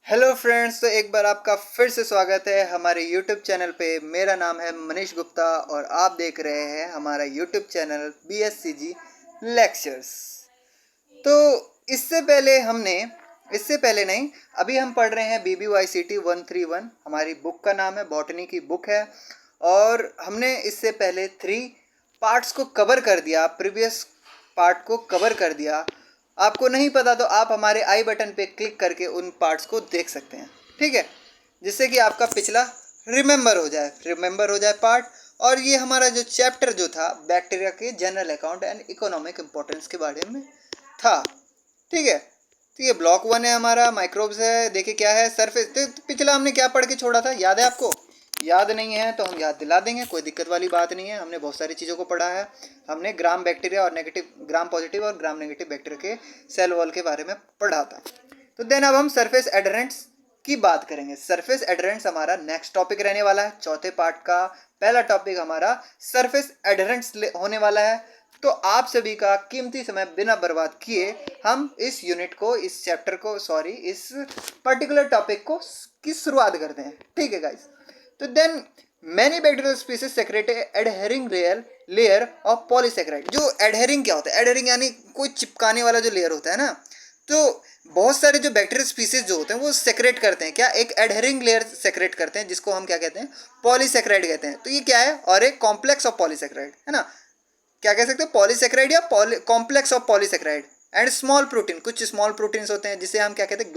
Hello friends, तो एक बार आपका फिर से स्वागत है हमारे यूट्यूब चैनल पे। मेरा नाम है मनीष गुप्ता और आप देख रहे हैं हमारा यूट्यूब चैनल BSCG लेक्चर्स। तो इससे पहले नहीं, अभी हम पढ़ रहे हैं BBYCT 131। हमारी बुक का नाम है, बॉटनी की बुक है। और हमने इससे पहले 3 पार्ट्स को कवर कर दिया, प्रीवियस पार्ट को कवर कर दिया। आपको नहीं पता तो आप हमारे आई बटन पे क्लिक करके उन पार्ट्स को देख सकते हैं, ठीक है, जिससे कि आपका पिछला रिमेंबर हो जाए पार्ट। और ये हमारा जो चैप्टर जो था बैक्टीरिया के general account and economic importance के बारे में था, ठीक है। तो ये ब्लॉक 1 है हमारा, माइक्रोब्स है। देखिए क्या है, सरफेस। तो पिछला हमने क्या पढ़ के छोड़ा था, याद है आपको? याद नहीं है तो हम याद दिला देंगे, कोई दिक्कत वाली बात नहीं है। हमने बहुत सारी चीज़ों को पढ़ा है। हमने ग्राम बैक्टीरिया और नेगेटिव, ग्राम पॉजिटिव और ग्राम नेगेटिव बैक्टीरिया के सेल वॉल के बारे में पढ़ा था। तो देन अब हम सरफेस एडहेरेंट्स की बात करेंगे। सरफेस एडहेरेंट्स हमारा नेक्स्ट टॉपिक रहने वाला है। चौथे पार्ट का पहला टॉपिक हमारा सरफेस एडहेरेंट्स होने वाला है। तो आप सभी का कीमती समय बिना बर्बाद किए हम इस यूनिट को, इस चैप्टर को, इस पर्टिकुलर टॉपिक को की शुरुआत करते हैं, ठीक है गाइस। तो then many bacterial species secrete adhering layer of polysaccharide. जो एडहेरिंग क्या होता है, एडहेरिंग यानी कोई चिपकाने वाला जो लेयर होता है ना। तो बहुत सारे जो बैक्टीरियल स्पीसीज जो होते हैं वो सेक्रेट करते हैं क्या, एक एडहेरिंग लेयर सेक्रेट करते हैं, जिसको हम क्या कहते हैं, पॉलीसेकेराइड कहते हैं। तो ये क्या है, और एक कॉम्प्लेक्स ऑफ पॉलीसेकेराइड है ना, क्या कह सकते हैं, पॉलीसेकेराइड या complex of polysaccharide and small protein. कुछ स्मॉल प्रोटीन्स होते हैं जिसे हम क्या कहते हैं,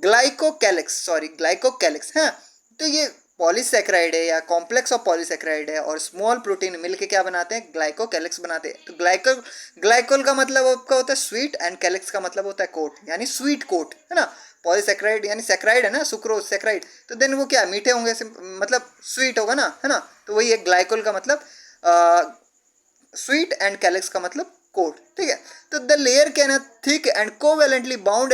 ग्लाइकोकैलिक्स है। तो ये पॉलीसेकेराइड है या कॉम्प्लेक्स ऑफ पॉलीसेकेराइड है, और स्मॉल प्रोटीन मिलके क्या बनाते हैं, ग्लाइकोकैलिक्स बनाते हैं। तो ग्लाइकोल का मतलब आपका होता है स्वीट, एंड कैलिक्स का मतलब होता है कोट, यानी स्वीट कोट है ना। पॉलीसेकेराइड यानी सेक्राइड है ना, सुक्रोज सेक्राइड। तो देन वो क्या, मीठे होंगे, मतलब स्वीट होगा ना, है ना। तो वही है ग्लाइकोल का मतलब स्वीट, एंड कैलिक्स का मतलब कोट, ठीक है। तो the layer can thick and covalently bound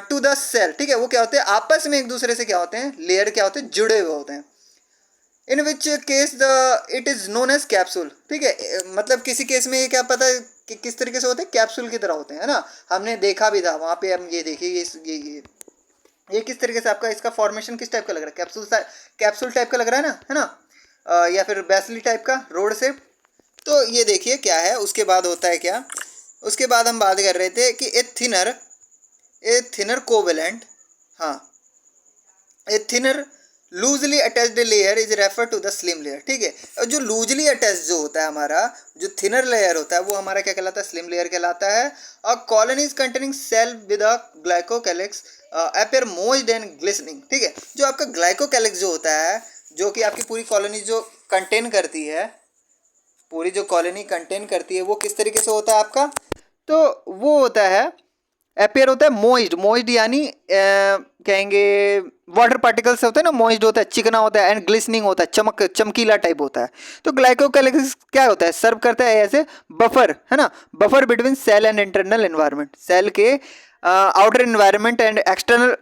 to the cell, ठीक है। वो क्या होते हैं, आपस में एक दूसरे से क्या होते हैं, लेयर क्या होते हैं, जुड़े हुए होते हैं। In which case the it is known as capsule, ठीक है। मतलब किसी केस में ये क्या पता है कि किस तरीके से होते हैं, कैप्सूल की तरह होते हैं, है ना। हमने देखा भी था वहाँ पे। हम ये देखिए, ये किस तरीके से आपका इसका फॉर्मेशन किस टाइप का लग रहा है, कैप्सूल टाइप का लग रहा है ना, है ना। या फिर बेसली टाइप का, रोड शेप। तो ये देखिए क्या है, उसके बाद होता है क्या, उसके बाद हम बात कर रहे थे कि ए थिनर कोवेलेंट, हाँ, a thinner loosely attached layer is refer to the slime layer, ठीक है। और जो लूजली अटैच जो होता है हमारा, जो थिनर लेयर होता है, वो हमारा क्या कहलाता है, स्लिम लेयर कहलाता है। और colonies containing cell with a glycocalyx appear moist and glistening, ठीक है। जो आपका ग्लाइकोकैलिक्स जो होता है, जो कि आपकी पूरी कॉलोनी जो कंटेन करती है, पूरी जो कॉलोनी कंटेन करती है, वो किस तरीके से होता है आपका, तो वो होता है, अपेयर होता है मोइस्ड यानी कहेंगे वाटर पार्टिकल्स होते हैं ना, मोइस्ड होता है, चिकना होता है, एंड ग्लिसनिंग होता है, चमकीला टाइप होता है। तो ग्लाइकोकैलिक्स क्या होता है, सर्व करता है एज ए बफर, है ना, buffer between cell and internal environment. Cell के outer environment and external,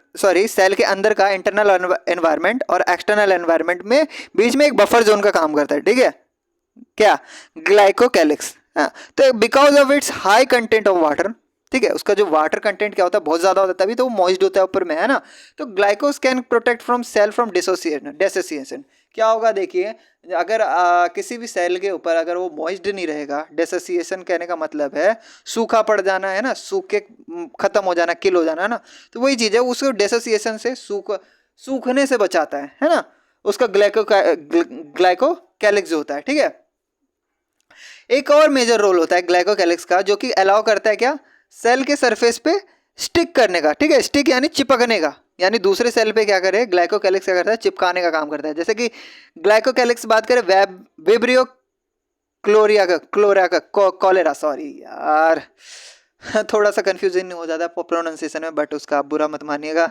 cell के अंदर का इंटरनल एनवायरनमेंट और एक्सटर्नल एनवायरनमेंट में बीच में एक बफर जोन का काम करता है, ठीक है, क्या, ग्लाइकोकैलिक्स। हाँ, तो because of its high content of water, ठीक है, उसका जो वाटर कंटेंट क्या होता है, बहुत ज्यादा होता है, तभी तो वो मॉइस्ड होता है ऊपर में, है ना। तो glycos can protect from cell from dissociation. क्या होगा देखिए, अगर किसी भी सेल के ऊपर अगर वो मॉइस्ड नहीं रहेगा, डिसोसिएशन कहने का मतलब है सूखा पड़ जाना, है ना, सूख के खत्म हो जाना, किल हो जाना, है ना। तो वही चीज है, उसको डिसोसिएशन से सूखने से बचाता है ना। उसका ग्लाइकोकैलिक्स जो होता है, ठीक है। एक और मेजर रोल होता है ग्लाइकोकैलिक्स का, जो कि अलाउ करता है क्या, सेल के सरफेस पे स्टिक करने का, ठीक है। स्टिक यानी चिपकने का, यानी दूसरे सेल पे क्या करे, ग्लाइकोकैलिक्स क्या करता है, चिपकाने का काम करता है। जैसे कि ग्लाइकोकैलिक्स बात करें वेब्रियो क्लोरिया का कॉलेरा, सॉरी यार थोड़ा सा कंफ्यूजन हो जाता है प्रोनाउंसिएशन में, बट उसका आप बुरा मत मानिएगा।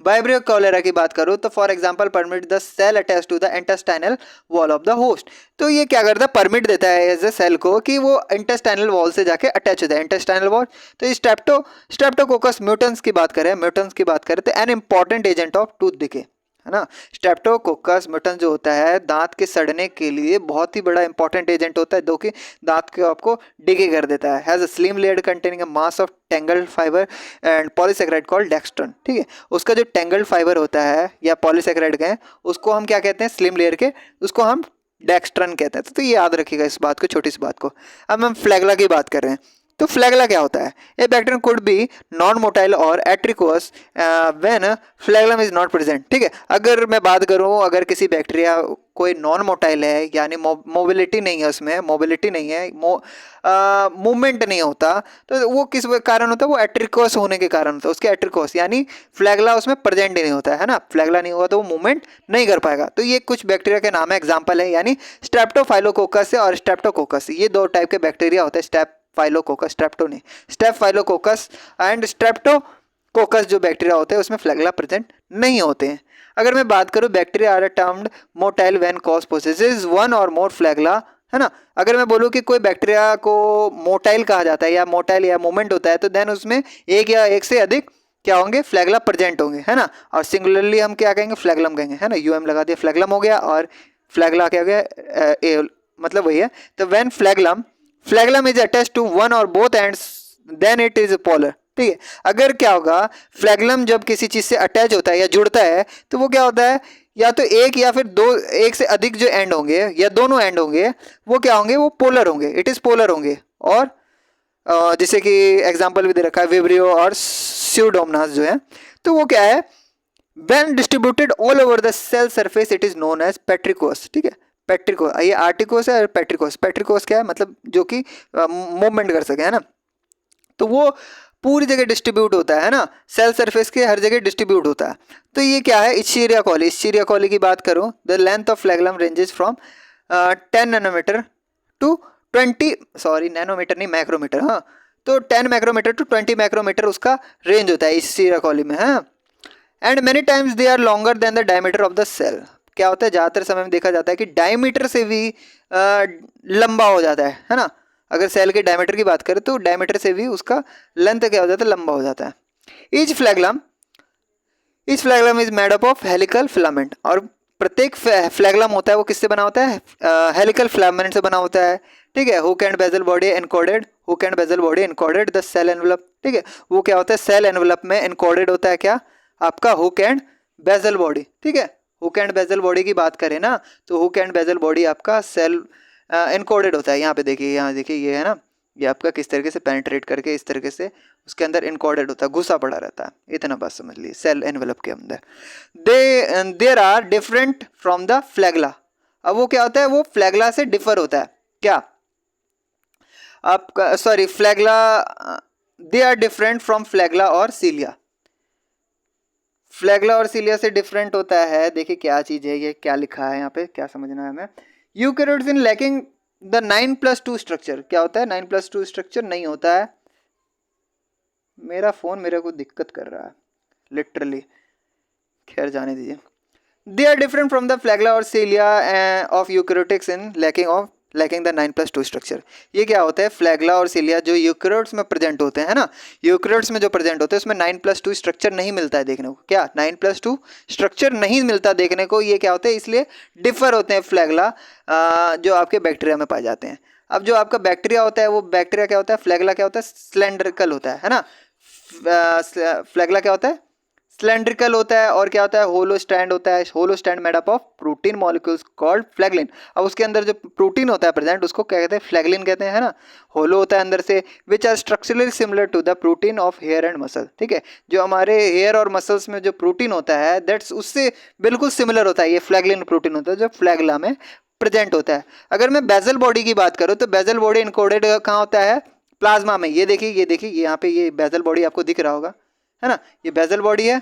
वाइब्रियो कॉलेरा की बात करूँ तो for example permit the cell attach to the intestinal wall of the host. तो ये क्या करता है, परमिट देता है एज ए सेल को कि वो इंटेस्टाइनल वॉल से जाके अटैच हो जाए, इंटेस्टाइनल वॉल। तो स्ट्रेप्टोकोकस म्यूटेंस की बात करें तो an important agent of tooth decay, है ना। स्ट्रेप्टोकोकस म्यूटेंस जो होता है दांत के सड़ने के लिए बहुत ही बड़ा इंपॉर्टेंट एजेंट होता है, जो कि दांत को आपको डिके कर देता है। Has a slime layer containing a mass of tangled fibre and polysaccharide called dextran. ठीक है, उसका जो टेंगल्ड फाइबर होता है या पॉलीसेकेराइड का है, उसको हम क्या कहते हैं, स्लिम लेयर के, उसको हम डेक्स्ट्रन कहते हैं। तो ये याद रखिएगा इस बात को, छोटी सी बात को। अब हम फ्लैगला की बात कर रहे हैं। तो फ्लैगला क्या होता है? ए bacterium could be non motile और एट्रिकोस when flagellum is not present. ठीक है, अगर मैं बात करूं, अगर किसी बैक्टीरिया कोई नॉन मोटाइल है, यानी मोबिलिटी नहीं है, उसमें मोबिलिटी नहीं है, मूवमेंट नहीं होता, तो वो किस कारण होता है? वो एट्रिकोस होने के कारण होता है। उसके एट्रिकोस यानी फ्लैगला उसमें प्रेजेंट ही नहीं होता है ना। फ्लैगला नहीं होगा तो वो मूवमेंट नहीं कर पाएगा। तो ये कुछ बैक्टीरिया के नाम है, एग्जाम्पल है, यानी स्ट्रेप्टोफाइलोकोकस और स्ट्रेप्टोकोकस, ये दो टाइप के बैक्टीरिया होते हैं। फाइलोकोकस, स्ट्रेप्टो नहीं, स्टेफाइलोकोकस एंड स्ट्रेप्टोकोकस जो बैक्टीरिया होते हैं उसमें फ्लैगला प्रेजेंट नहीं होते हैं। अगर मैं बात करूं, bacteria are termed motile when cause possesses one और मोर फ्लैगला, है ना। अगर मैं बोलूं कि कोई बैक्टीरिया को मोटाइल कहा जाता है या मोटाइल या मूवमेंट होता है, तो देन उसमें एक या एक से अधिक क्या होंगे? फ्लैगला प्रेजेंट होंगे, है ना। और सिंगुलरली हम क्या कहेंगे? फ्लैगलम कहेंगे, है ना। यूएम लगा दिया, फ्लैगलम हो गया, और फ्लैगला क्या हो गया? मतलब वही है। तो when flagellum is attached to one or both ends then it is polar. ठीक है, अगर क्या होगा, फ्लैगलम जब किसी चीज से अटैच होता है या जुड़ता है, तो वो क्या होता है? या तो एक या फिर दो, एक से अधिक जो एंड होंगे या दोनों एंड होंगे, वो क्या होंगे? वो पोलर होंगे, इट इज पोलर होंगे। और जैसे कि एग्जाम्पल भी दे रखा है, विब्रियो और स्यूडोमोनास जो है, तो वो क्या है? When distributed all over the cell surface it is known as petricose। ठीक है, पेट्रिकोस, ये आर्टिकोस है और पेट्रिकोस। पेट्रिकोस क्या है? मतलब जो कि मूवमेंट कर सके, है ना। तो वो पूरी जगह डिस्ट्रीब्यूट होता है ना, सेल सरफेस के हर जगह डिस्ट्रीब्यूट होता है। तो ये क्या है? इश्चीरिया कोली। इश्चीरिया कोली की बात करूं, the length of flagellum ranges from 10 nanometre to 20, sorry nanometre नहीं, मैक्रोमीटर, हाँ। तो 10 माइक्रोमीटर टू 20 माइक्रोमीटर उसका रेंज होता है इश्चीरिया कोली में, हाँ। And many times they are longer than the diameter of the cell. क्या होता है? ज़्यादातर समय में देखा जाता है कि डायमीटर से भी लंबा हो जाता है ना। अगर सेल के डायमीटर की बात करें तो डायमीटर से भी उसका लेंथ क्या हो जाता है? लंबा हो जाता है। Each flagellum is made up of helical filament. और प्रत्येक फ्लैगलम होता है वो किससे बना होता है? हेलिकल फिलामेंट से बना होता है। ठीक है, hook and basal body encoded, hook and basal body encoded the cell envelope. ठीक है, वो क्या होता है? सेल एनवलप में एनकोडेड होता है क्या? आपका हुक एंड बेजल बॉडी। ठीक है, हुक एंड बेजल बॉडी की बात करें ना, तो हुक एंड बेजल बॉडी आपका सेल एनकोडेड होता है। यहाँ पे देखिए, यहाँ देखिए, ये है ना, ये आपका किस तरीके से पेनिट्रेट करके इस तरीके से उसके अंदर इनकोडेड होता है, घुसा पड़ा रहता है। इतना बात समझ लीजिए, सेल एनवेलप के अंदर। There are different from the flagella. अब वो क्या होता है? वो फ्लैगला से डिफर होता है। क्या आपका, sorry, flagella, they are different from flagella और सीलिया। फ्लैगला और सीलिया से डिफरेंट होता है। देखिए क्या चीज़ है, ये क्या लिखा है यहाँ पे, क्या समझना है हमें। Eukaryotes in lacking the 9+2 structure. क्या होता है? 9+2 स्ट्रक्चर नहीं होता है। मेरा फ़ोन मेरे को दिक्कत कर रहा है लिटरली, खैर जाने दीजिए। They are different from the flagella और cilia of eukaryotics in lacking the 9+2 structure. ये क्या होता है? फ्लैगला और सीलिया जो यूकैरियोट्स में प्रेजेंट होते हैं ना, यूकैरियोट्स में जो प्रेजेंट होते हैं उसमें 9+2 स्ट्रक्चर नहीं मिलता है देखने को। क्या 9+2 स्ट्रक्चर नहीं मिलता देखने को? ये क्या होता है? इसलिए डिफर होते हैं फ्लैगला जो आपके बैक्टीरिया में पाए जाते हैं। अब जो आपका बैक्टीरिया होता है, वो बैक्टीरिया क्या होता है? फ्लैगला क्या होता है? सिलेंड्रिकल होता है ना। फ्लैगला क्या होता है? सिलेंड्रिकल होता है। और क्या होता है? होलो स्टैंड होता है। Hollow strand made up of protein molecules called flagellin. अब उसके अंदर जो प्रोटीन होता है प्रेजेंट, उसको क्या कहते हैं? फ्लैगलिन कहते हैं, है ना। होलो होता है अंदर से, which are structurally similar to the protein of hair and muscle. ठीक है, जो हमारे हेयर और मसल्स में जो प्रोटीन होता है, दैट्स उससे बिल्कुल सिमिलर होता है। ये फ्लैगलिन प्रोटीन होता है जो फ्लैगला में प्रेजेंट होता है। अगर मैं बेजल बॉडी की बात करूँ, तो बेजल बॉडी इनकोडेड कहाँ होता है? प्लाज्मा में। ये देखिए, ये देखिए, यहाँ पे ये बेजल बॉडी आपको दिख रहा होगा, है ना। ये बेजल बॉडी है,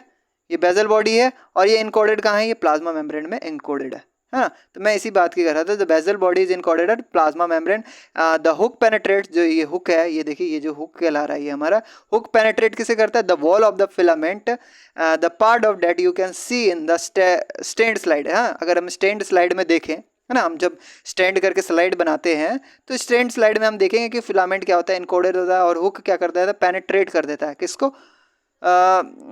ये बेजल बॉडी है, और ये इनकोडेड कहाँ है? ये प्लाज्मा मेम्ब्रेन में इनकोडेड है ना। तो मैं इसी बात की कर रहा था। The basal body is encoded at plasma membrane. The hook penetrate, जो ये हुक है, ये देखिए, ये जो हुक कहला रहा है, ये हमारा हुक पेनेट्रेट किसे करता है? The wall of the filament, the part of that you can see in the stained slide. हाँ, अगर हम स्टेंड स्लाइड में देखें, है ना, हम जब स्टैंड करके स्लाइड बनाते हैं, तो स्टैंड स्लाइड में हम देखेंगे कि फिलामेंट क्या होता है? इनकोडेड होता है, और हुक क्या करता है? पेनेट्रेट कर देता है। किसको?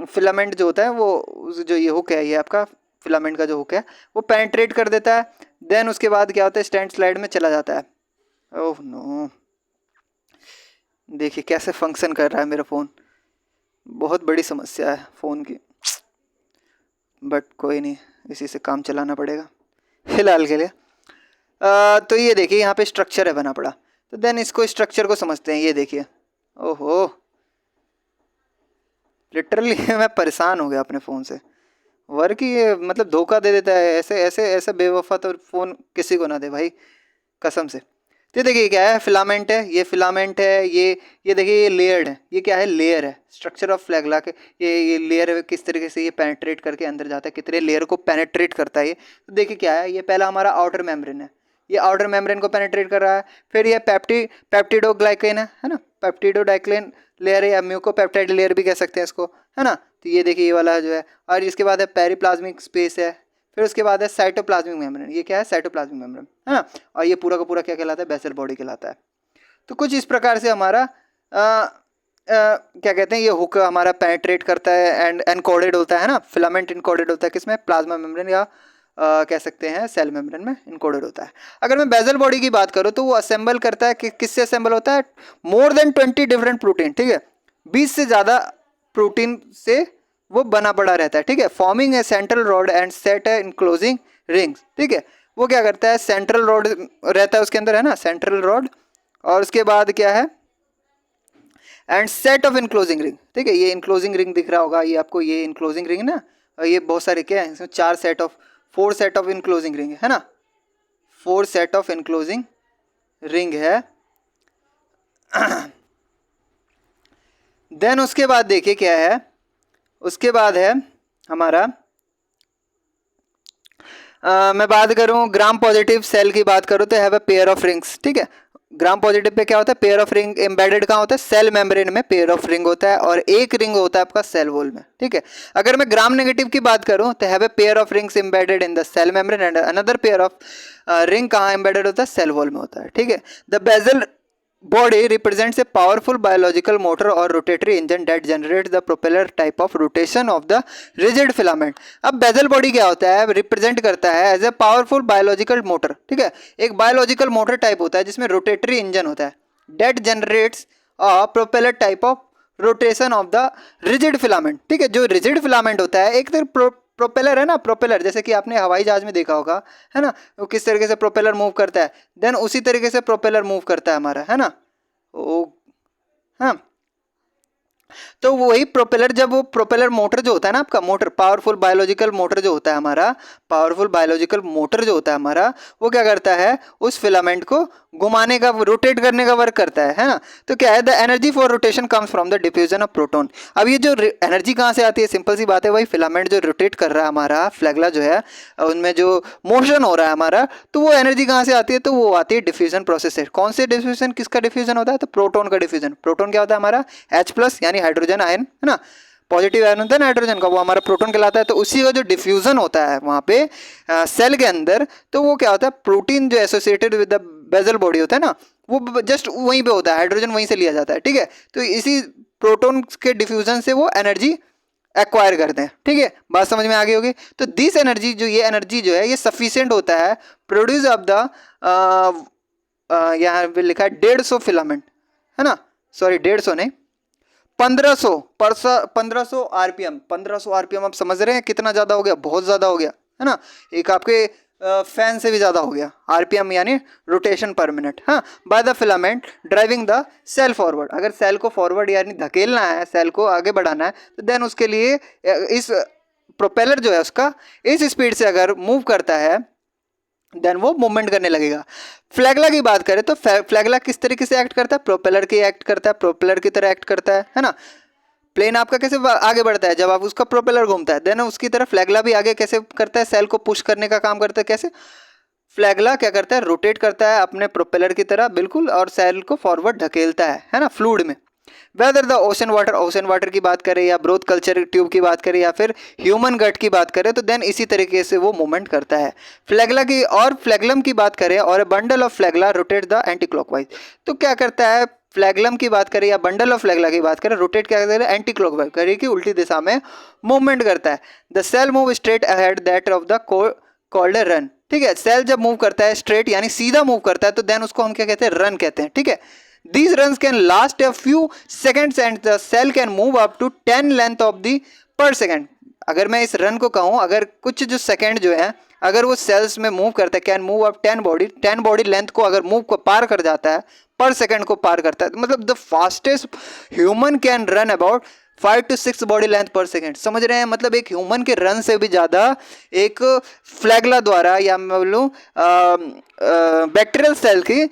फिलामेंट जो होता है वो, जो ये हुक है, ये आपका फिलामेंट का जो हुक है वो पेनिट्रेट कर देता है। देन उसके बाद क्या होता है, स्टैंड स्लाइड में चला जाता है। ओह नो, देखिए कैसे फंक्शन कर रहा है मेरा फ़ोन। बहुत बड़ी समस्या है फ़ोन की, बट कोई नहीं, इसी से काम चलाना पड़ेगा फिलहाल के लिए। तो ये देखिए यहाँ पे स्ट्रक्चर है बना पड़ा, तो देन इसको स्ट्रक्चर को समझते हैं। ये देखिए, ओहो लिटरली मैं परेशान हो गया अपने फ़ोन से। वर्क ही ये मतलब धोखा दे देता है, ऐसे ऐसे ऐसे बेवफा तो फ़ोन किसी को ना दे भाई, कसम से। तो देखिए क्या है, फिलामेंट है, ये फिलामेंट है, ये देखिए ये लेयर्ड है, ये क्या है, लेयर है। स्ट्रक्चर ऑफ फ्लैगेला के ये लेयर किस तरीके से ये पेनिट्रेट करके अंदर जाता है, कितने लेयर को पेनिट्रेट करता है ये। तो देखिए क्या है, ये पहला हमारा आउटर मेम्ब्रेन है, ये आउटर मेम्ब्रेन को पेनिट्रेट कर रहा है। फिर ये पेप्टिडोग्लाइकेन है ना, पेप्टिडोडाइक्लेन लेयर है या म्यूकोपेप्टाइड लेयर भी कह सकते हैं इसको, है ना। तो ये देखिए ये वाला जो है, और इसके बाद है पेरिप्लाज्मिक स्पेस है। फिर उसके बाद है साइटोप्लाज्मिक मेम्ब्रेन, ये क्या है, साइटोप्लाज्मिक मेम्ब्रेन, है ना। और ये पूरा का पूरा क्या कहलाता है, बेसल बॉडी कहलाता है। तो कुछ इस प्रकार से हमारा क्या कहते हैं, ये हुक हमारा पेनिट्रेट करता है एंड एनकोडेड होता है ना, फिलामेंट इनकोडेड होता है किसमें, प्लाज्मा मेम्ब्रेन या कह सकते हैं सेल मेम्ब्रेन में इनकोडेड होता है। अगर मैं बेसल बॉडी की बात करूँ तो वो असेंबल करता है कि किससे असेंबल होता है, मोर देन 20 डिफरेंट प्रोटीन, ठीक है, 20 से ज़्यादा प्रोटीन से वो बना पड़ा रहता है, ठीक है। Forming a central rod and set है इनक्लोजिंग रिंग्स, ठीक है। वो क्या करता है, सेंट्रल रॉड रहता है उसके अंदर, है ना, सेंट्रल रॉड, और उसके बाद क्या है, and set of enclosing ring, ठीक है। ये इनक्लोजिंग रिंग दिख रहा होगा ये आपको, ये इनक्लोजिंग रिंग ना, और ये बहुत सारे क्या है, इसमें 4 सेट ऑफ इनक्लोजिंग रिंग है ना, 4 सेट ऑफ इनक्लोजिंग रिंग है। देन उसके बाद देखिए क्या है, उसके बाद है हमारा मैं बात करूं ग्राम पॉजिटिव सेल की बात करूं तो have a pair of rings, ठीक है। ग्राम पॉजिटिव पे क्या होता है, पेयर ऑफ रिंग एम्बेडेड कहाँ होता है, सेल मेम्ब्रेन में पेयर ऑफ रिंग होता है, और एक रिंग होता है आपका सेल वॉल में, ठीक है। अगर मैं ग्राम नेगेटिव की बात करूं तो have a pair of rings embedded in the cell membrane and another pair of ring कहाँ एम्बेडेड होता है, सेल वॉल में होता है, ठीक है। The basal body represents a powerful biological motor or rotatory engine that generates the propeller type of rotation of the rigid filament। अब basal body क्या होता है, रिप्रेजेंट करता है as a powerful biological motor, ठीक है। एक बायोलॉजिकल मोटर टाइप होता है जिसमें रोटेटरी इंजन होता है, that generates a propeller type of rotation of the rigid filament, ठीक है। जो रिजिड फिलामेंट होता है, एक तो प्रोपेलर है ना, प्रोपेलर जैसे कि आपने हवाई जहाज में देखा होगा, है ना, वो किस तरीके से प्रोपेलर मूव करता है, देन उसी तरीके से प्रोपेलर मूव करता है हमारा, है ना। ओ हाँ, तो वही प्रोपेलर, जब वो प्रोपेलर मोटर जो होता है ना आपका, मोटर पावरफुल बायोलॉजिकल मोटर जो होता है हमारा, पावरफुल बायोलॉजिकल मोटर जो होता है हमारा, वो क्या करता है, उस फिलामेंट को घुमाने का, रोटेट करने का वर्क करता है ना। तो क्या है, the energy for rotation comes from the diffusion of proton. अब ये जो एनर्जी कहाँ से आती है, सिंपल सी बात है, वही फिलामेंट जो रोटेट कर रहा है हमारा फ्लैगला जो है, उनमें जो मोशन हो रहा है हमारा, तो वो एनर्जी कहाँ से आती है, तो वो आती है डिफ्यूजन प्रोसेस से। कौन से डिफ्यूजन, किसका डिफ्यूजन होता है, तो प्रोटॉन का डिफ्यूजन। प्रोटॉन क्या होता है हमारा, H+ यानी हाइड्रोजन आयन, है ना, पॉजिटिव आयन होता है नाइट्रोजन का, वो हमारा प्रोटॉन कहलाता है। तो उसी का जो डिफ्यूजन होता है वहाँ पे सेल के अंदर, तो वो क्या होता है, प्रोटीन जो associated with the basal body होता है ना, वो जस्ट वहीं पे होता है, हाइड्रोजन वहीं से लिया जाता है, ठीक है। तो इसी प्रोटॉन के डिफ्यूजन से वो एनर्जी एक्वायर करते हैं, ठीक है। बात समझ में आ गई होगी। तो दिस एनर्जी जो, ये एनर्जी जो है, ये सफिशिएंट होता है प्रोड्यूस ऑफ द यहाँ पे लिखा है 150 फिलामेंट, है ना, सॉरी 150 नहीं, 1500 आरपीएम, 1500 आरपीएम। आप समझ रहे हैं कितना ज़्यादा हो गया, बहुत ज़्यादा हो गया, है ना, एक आपके फैन से भी ज़्यादा हो गया, आरपीएम यानी रोटेशन पर मिनट, हाँ, by the filament driving the cell forward. अगर सेल को फॉरवर्ड यानी धकेलना है, सेल को आगे बढ़ाना है, तो देन उसके लिए इस प्रोपेलर जो है उसका इस स्पीड से अगर मूव करता है, देन वो मूवमेंट करने लगेगा। फ्लैगला की बात करें तो फ्लैगला किस तरीके से एक्ट करता है, प्रोपेलर की एक्ट करता है, प्रोपेलर की तरह एक्ट करता है ना। प्लेन आपका कैसे आगे बढ़ता है, जब आप उसका प्रोपेलर घूमता है, देन उसकी तरह फ्लैगला भी आगे कैसे करता है, सेल को पुश करने का काम करता है। कैसे फ्लैगला क्या करता है, रोटेट करता है अपने प्रोपेलर की तरह बिल्कुल, और सेल को फॉरवर्ड ढकेलता है ना, फ्लूइड में। वेदर द ओशन वाटर की बात करें, या ब्रोथ कल्चर ट्यूब की बात करें, या फिर ह्यूमन गट की बात करें, तो देन इसी तरीके से वो मूवमेंट करता है। फ्लैगला की और फ्लैगलम की बात करें, और bundle of flagella rotate the anti clockwise. तो क्या करता है फ्लैगलम की बात करें या बंडल ऑफ फ्लैगला की बात करें, रोटेट क्या करें, एंटी क्लॉकवाइज, घड़ी की उल्टी दिशा में मूवमेंट करता है। The cell move straight ahead that of the called run, ठीक है। सेल जब मूव करता है स्ट्रेट यानी सीधा मूव करता है तो देन उसको हम क्या कहते हैं, रन कहते हैं, ठीक है। These runs can last a few seconds and the cell can move up to 10 length of the per second। अगर मैं इस रन को कहूँ, अगर कुछ जो सेकंड जो है अगर वो सेल्स में मूव करता है, can move up 10 body length को अगर मूव को पार कर जाता है, पर सेकंड को पार करता है, मतलब the fastest human can run about 5 to 6 body length पर सेकेंड। समझ रहे हैं, मतलब एक ह्यूमन के रन से भी ज़्यादा एक फ्लैगला द्वारा या मैं बोलूँ बैक्टीरियल सेल की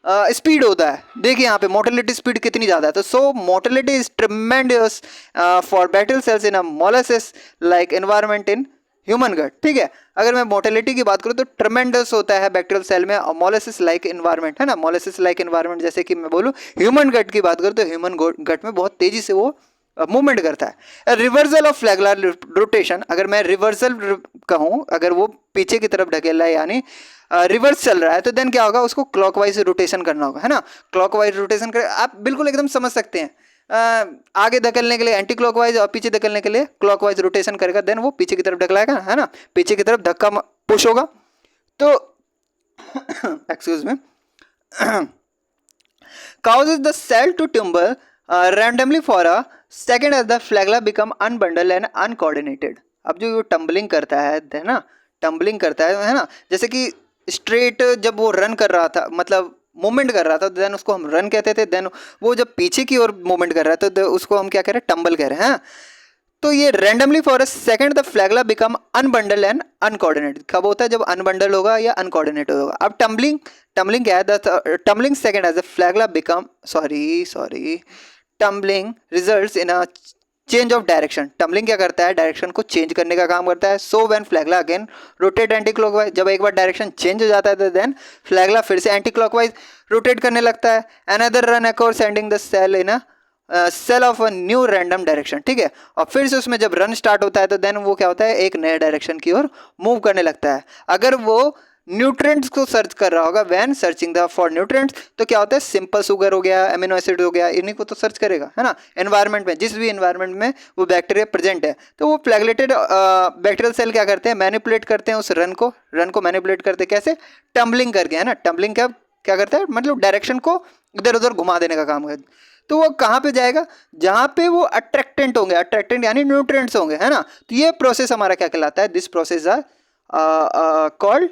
स्पीड होता है। देखिए यहाँ पे मोटिलिटी स्पीड कितनी ज़्यादा है। तो so motility is tremendous for bacterial cells in a molasses like environment in human gut, ठीक है। अगर मैं मोटिलिटी की बात करूँ तो ट्रेमेंडस होता है बैक्टीरियल सेल में, मोलासिस लाइक एनवायरनमेंट है ना, मोलासिस लाइक एनवायरनमेंट। जैसे कि मैं बोलूँ ह्यूमन गट की बात करूँ तो ह्यूमन गट में बहुत तेज़ी से वो मूवमेंट करता है। रिवर्सल ऑफ फ्लैगुलर रोटेशन, अगर मैं रिवर्सल कहूँ, अगर वो पीछे की तरफ ढकेला है यानी रिवर्स चल रहा है तो देन क्या होगा, उसको क्लॉकवाइज रोटेशन करना होगा, है ना। क्लॉकवाइज रोटेशन कर आप बिल्कुल एकदम समझ सकते हैं। आगे धकेलने के लिए एंटी क्लॉकवाइज और पीछे धकेलने के लिए क्लॉकवाइज रोटेशन करेगा, देन वो पीछे की तरफ ढकलाएगा, है ना, पीछे की तरफ धक्का पुश होगा। तो excuse me, causes the cell to tumble randomly for a second as the flagella become unbundled and uncoordinated। अब जो वो टम्बलिंग करता है ना, टम्बलिंग करता है ना, जैसे कि स्ट्रेट जब वो रन कर रहा था, मतलब मूवमेंट कर रहा था, देन उसको हम रन कहते थे। देन वो जब पीछे की ओर मूवमेंट कर रहा है तो उसको हम क्या कह रहे हैं, टम्बल कह रहे हैं। तो ये randomly for a second the flagella become unbundle and uncoordinated. कब होता है, जब अनबंडल होगा या अनकोऑर्डिनेटेड होगा। अब टम्बलिंग क्या है, the tumbling second as the flagella become tumbling results in a change of direction. Tumbling क्या करता है, डायरेक्शन को चेंज करने का काम करता है। So when flagella again rotate anti clockwise, जब एक बार डायरेक्शन चेंज हो जाता है तो देन फ्लैगला फिर से एंटी क्लॉकवाइज रोटेट करने लगता है। Another run occur sending the cell in a cell of a new random direction, ठीक है। और फिर से उसमें जब रन स्टार्ट होता है तो देन वो क्या होता है, एक नए डायरेक्शन की ओर मूव करने लगता है। अगर वो न्यूट्रिएंट्स को सर्च कर रहा होगा, when searching the for nutrients, तो क्या होता है, सिंपल शुगर हो गया, अमीनो एसिड हो गया, इन्हीं को तो सर्च करेगा, है ना। एनवायरनमेंट में, जिस भी एनवायरनमेंट में वो बैक्टीरिया प्रेजेंट है, तो वो फ्लैगलेटेड बैक्टीरियल सेल क्या करते हैं, मैनिपुलेट करते हैं उस रन को मैनिपुलेट करते हैं, कैसे, टम्बलिंग करके, है ना। टम्बलिंग क्या करता है, मतलब डायरेक्शन को इधर उधर घुमा देने का काम करता है। तो वो कहाँ पे जाएगा, जहाँ पे वो अट्रैक्टेंट होंगे, अट्रैक्टेंट यानी न्यूट्रिएंट्स होंगे, है ना। तो ये प्रोसेस हमारा क्या कहलाता है, this process are called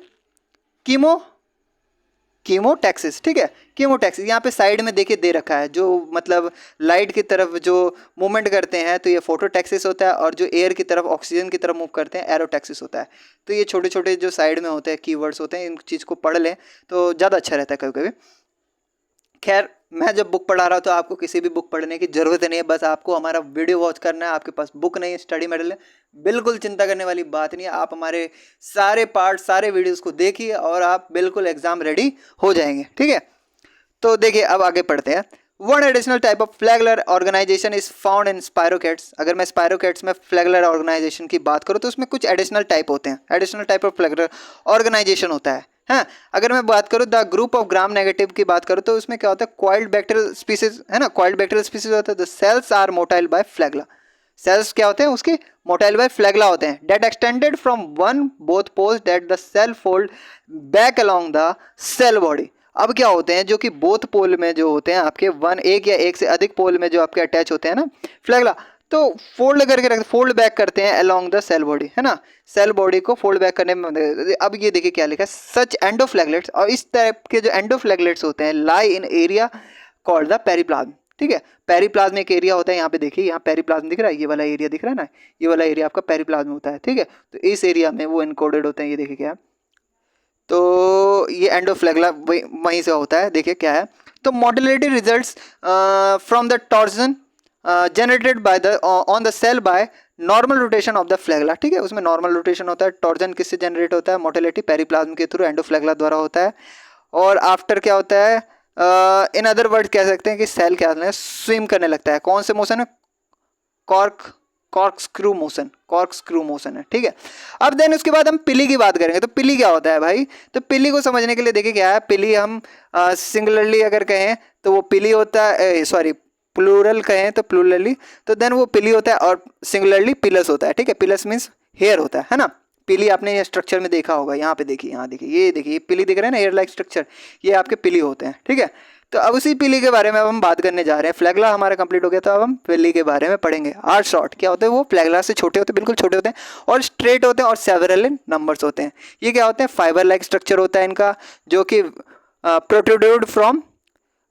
chemotaxis, ठीक है। कीमोटैक्सिस यहाँ पे साइड में देखिए दे रखा है, जो मतलब लाइट की तरफ जो मूवमेंट करते हैं तो ये फोटोटैक्सिस होता है, और जो एयर की तरफ ऑक्सीजन की तरफ मूव करते हैं एरोटैक्सिस होता है। तो ये छोटे छोटे जो साइड में होते हैं कीवर्ड्स होते हैं, इन चीज़ को पढ़ लें तो ज़्यादा अच्छा रहता है कभी कभी। खैर, मैं जब बुक पढ़ा रहा हूँ तो आपको किसी भी बुक पढ़ने की ज़रूरत नहीं है, बस आपको हमारा वीडियो वॉच करना है। आपके पास बुक नहीं है, स्टडी मटेरियल है, बिल्कुल चिंता करने वाली बात नहीं है। आप हमारे सारे पार्ट, सारे वीडियोस को देखिए और आप बिल्कुल एग्जाम रेडी हो जाएंगे, ठीक है। तो देखिए अब आगे पढ़ते हैं। One additional type of flagellar organisation is found in spirochetes. अगर मैं स्पायरोकेट्स में फ्लैगुलर ऑर्गेनाइजेशन की बात करूँ तो उसमें कुछ एडिशनल टाइप होते हैं, additional type of flagellar organisation होता है। हाँ, अगर मैं बात करूँ the group of gram negative की बात करूँ तो उसमें क्या होता है, कॉइल्ड बैक्टीरियल स्पीसीज, है ना, कॉइल्ड बैक्टीरियल स्पीसीज होता है। The cells are motile by flagella. Cells क्या होते हैं, उसके मोटाइल बाय फ्लैगुला होते हैं। That extended from one both poles that the cell fold back along the cell body. अब क्या होते हैं, जो कि बोथ पोल में जो होते हैं आपके एक या एक से अधिक पोल में जो आपके अटैच होते हैं ना फ्लैगुला, तो फोल्ड करके रखते, फोल्ड बैक करते हैं अलोंग द सेल बॉडी, है ना। सेल बॉडी को फोल्ड बैक करने में, अब ये देखिए क्या लिखा है, सच एंडोफ्लैगलेट्स, और इस टाइप के जो एंडोफ्लैगलेट्स होते हैं लाई इन एरिया कॉल्ड द पेरिप्लाज्म, ठीक है। पेरिप्लाज्म एक एरिया होता है, यहाँ पे देखिए, यहाँ पेरिप्लाज्म दिख रहा है, ये वाला एरिया दिख रहा है ना, ये वाला एरिया आपका पेरिप्लाज्म होता है, ठीक है। तो इस एरिया में वो इनकोडेड होते हैं, ये देखिए क्या है, तो ये एंडोफ्लैगला वहीं से होता है, देखिए क्या है। तो motility results from the torsion generated by the on the cell by normal rotation of the flagella, ठीक है। उसमें नॉर्मल रोटेशन होता है। टॉर्जन किससे जनरेट होता है, मोटिलिटी पेरिप्लाज्म के थ्रू एंडोफ्लैगला द्वारा होता है। और आफ्टर क्या होता है, इन अदर वर्ड कह सकते हैं कि सेल क्या है, स्विम करने लगता है। कौन से मोशन में, कॉर्क कॉर्क स्क्रू मोशन है, ठीक है। अब देन उसके बाद हम पिली की बात करेंगे। तो पिली क्या होता है भाई? तो पिली को समझने के लिए देखिए क्या है, पिली हम सिंगुलरली अगर कहें तो वो पिली होता है, सॉरी प्लूरल कहें तो प्लूरली, तो देन वो पिली होता है, और सिंगुलरली पिलस होता है, ठीक है। पिलस मीन्स हेयर होता है ना। पिली आपने ये स्ट्रक्चर में देखा होगा, यहाँ पे देखिए, यहाँ देखिए, ये देखिए, ये पिली दिख रहा है ना, हेयर लाइक स्ट्रक्चर, ये आपके पिली होते हैं, ठीक है। तो अब उसी पिली के बारे में अब हम बात करने जा रहे हैं। फ्लैगला हमारा कंप्लीट हो गया, तो अब हम पिली के बारे में पढ़ेंगे। आर शॉर्ट क्या होते हैं? वो फ्लैगला से छोटे होते हैं, बिल्कुल छोटे होते हैं, और स्ट्रेट होते हैं, और सेवरल इन नंबर्स होते हैं। ये क्या होते हैं? फाइबर लाइक स्ट्रक्चर होता है इनका, जो कि protrude from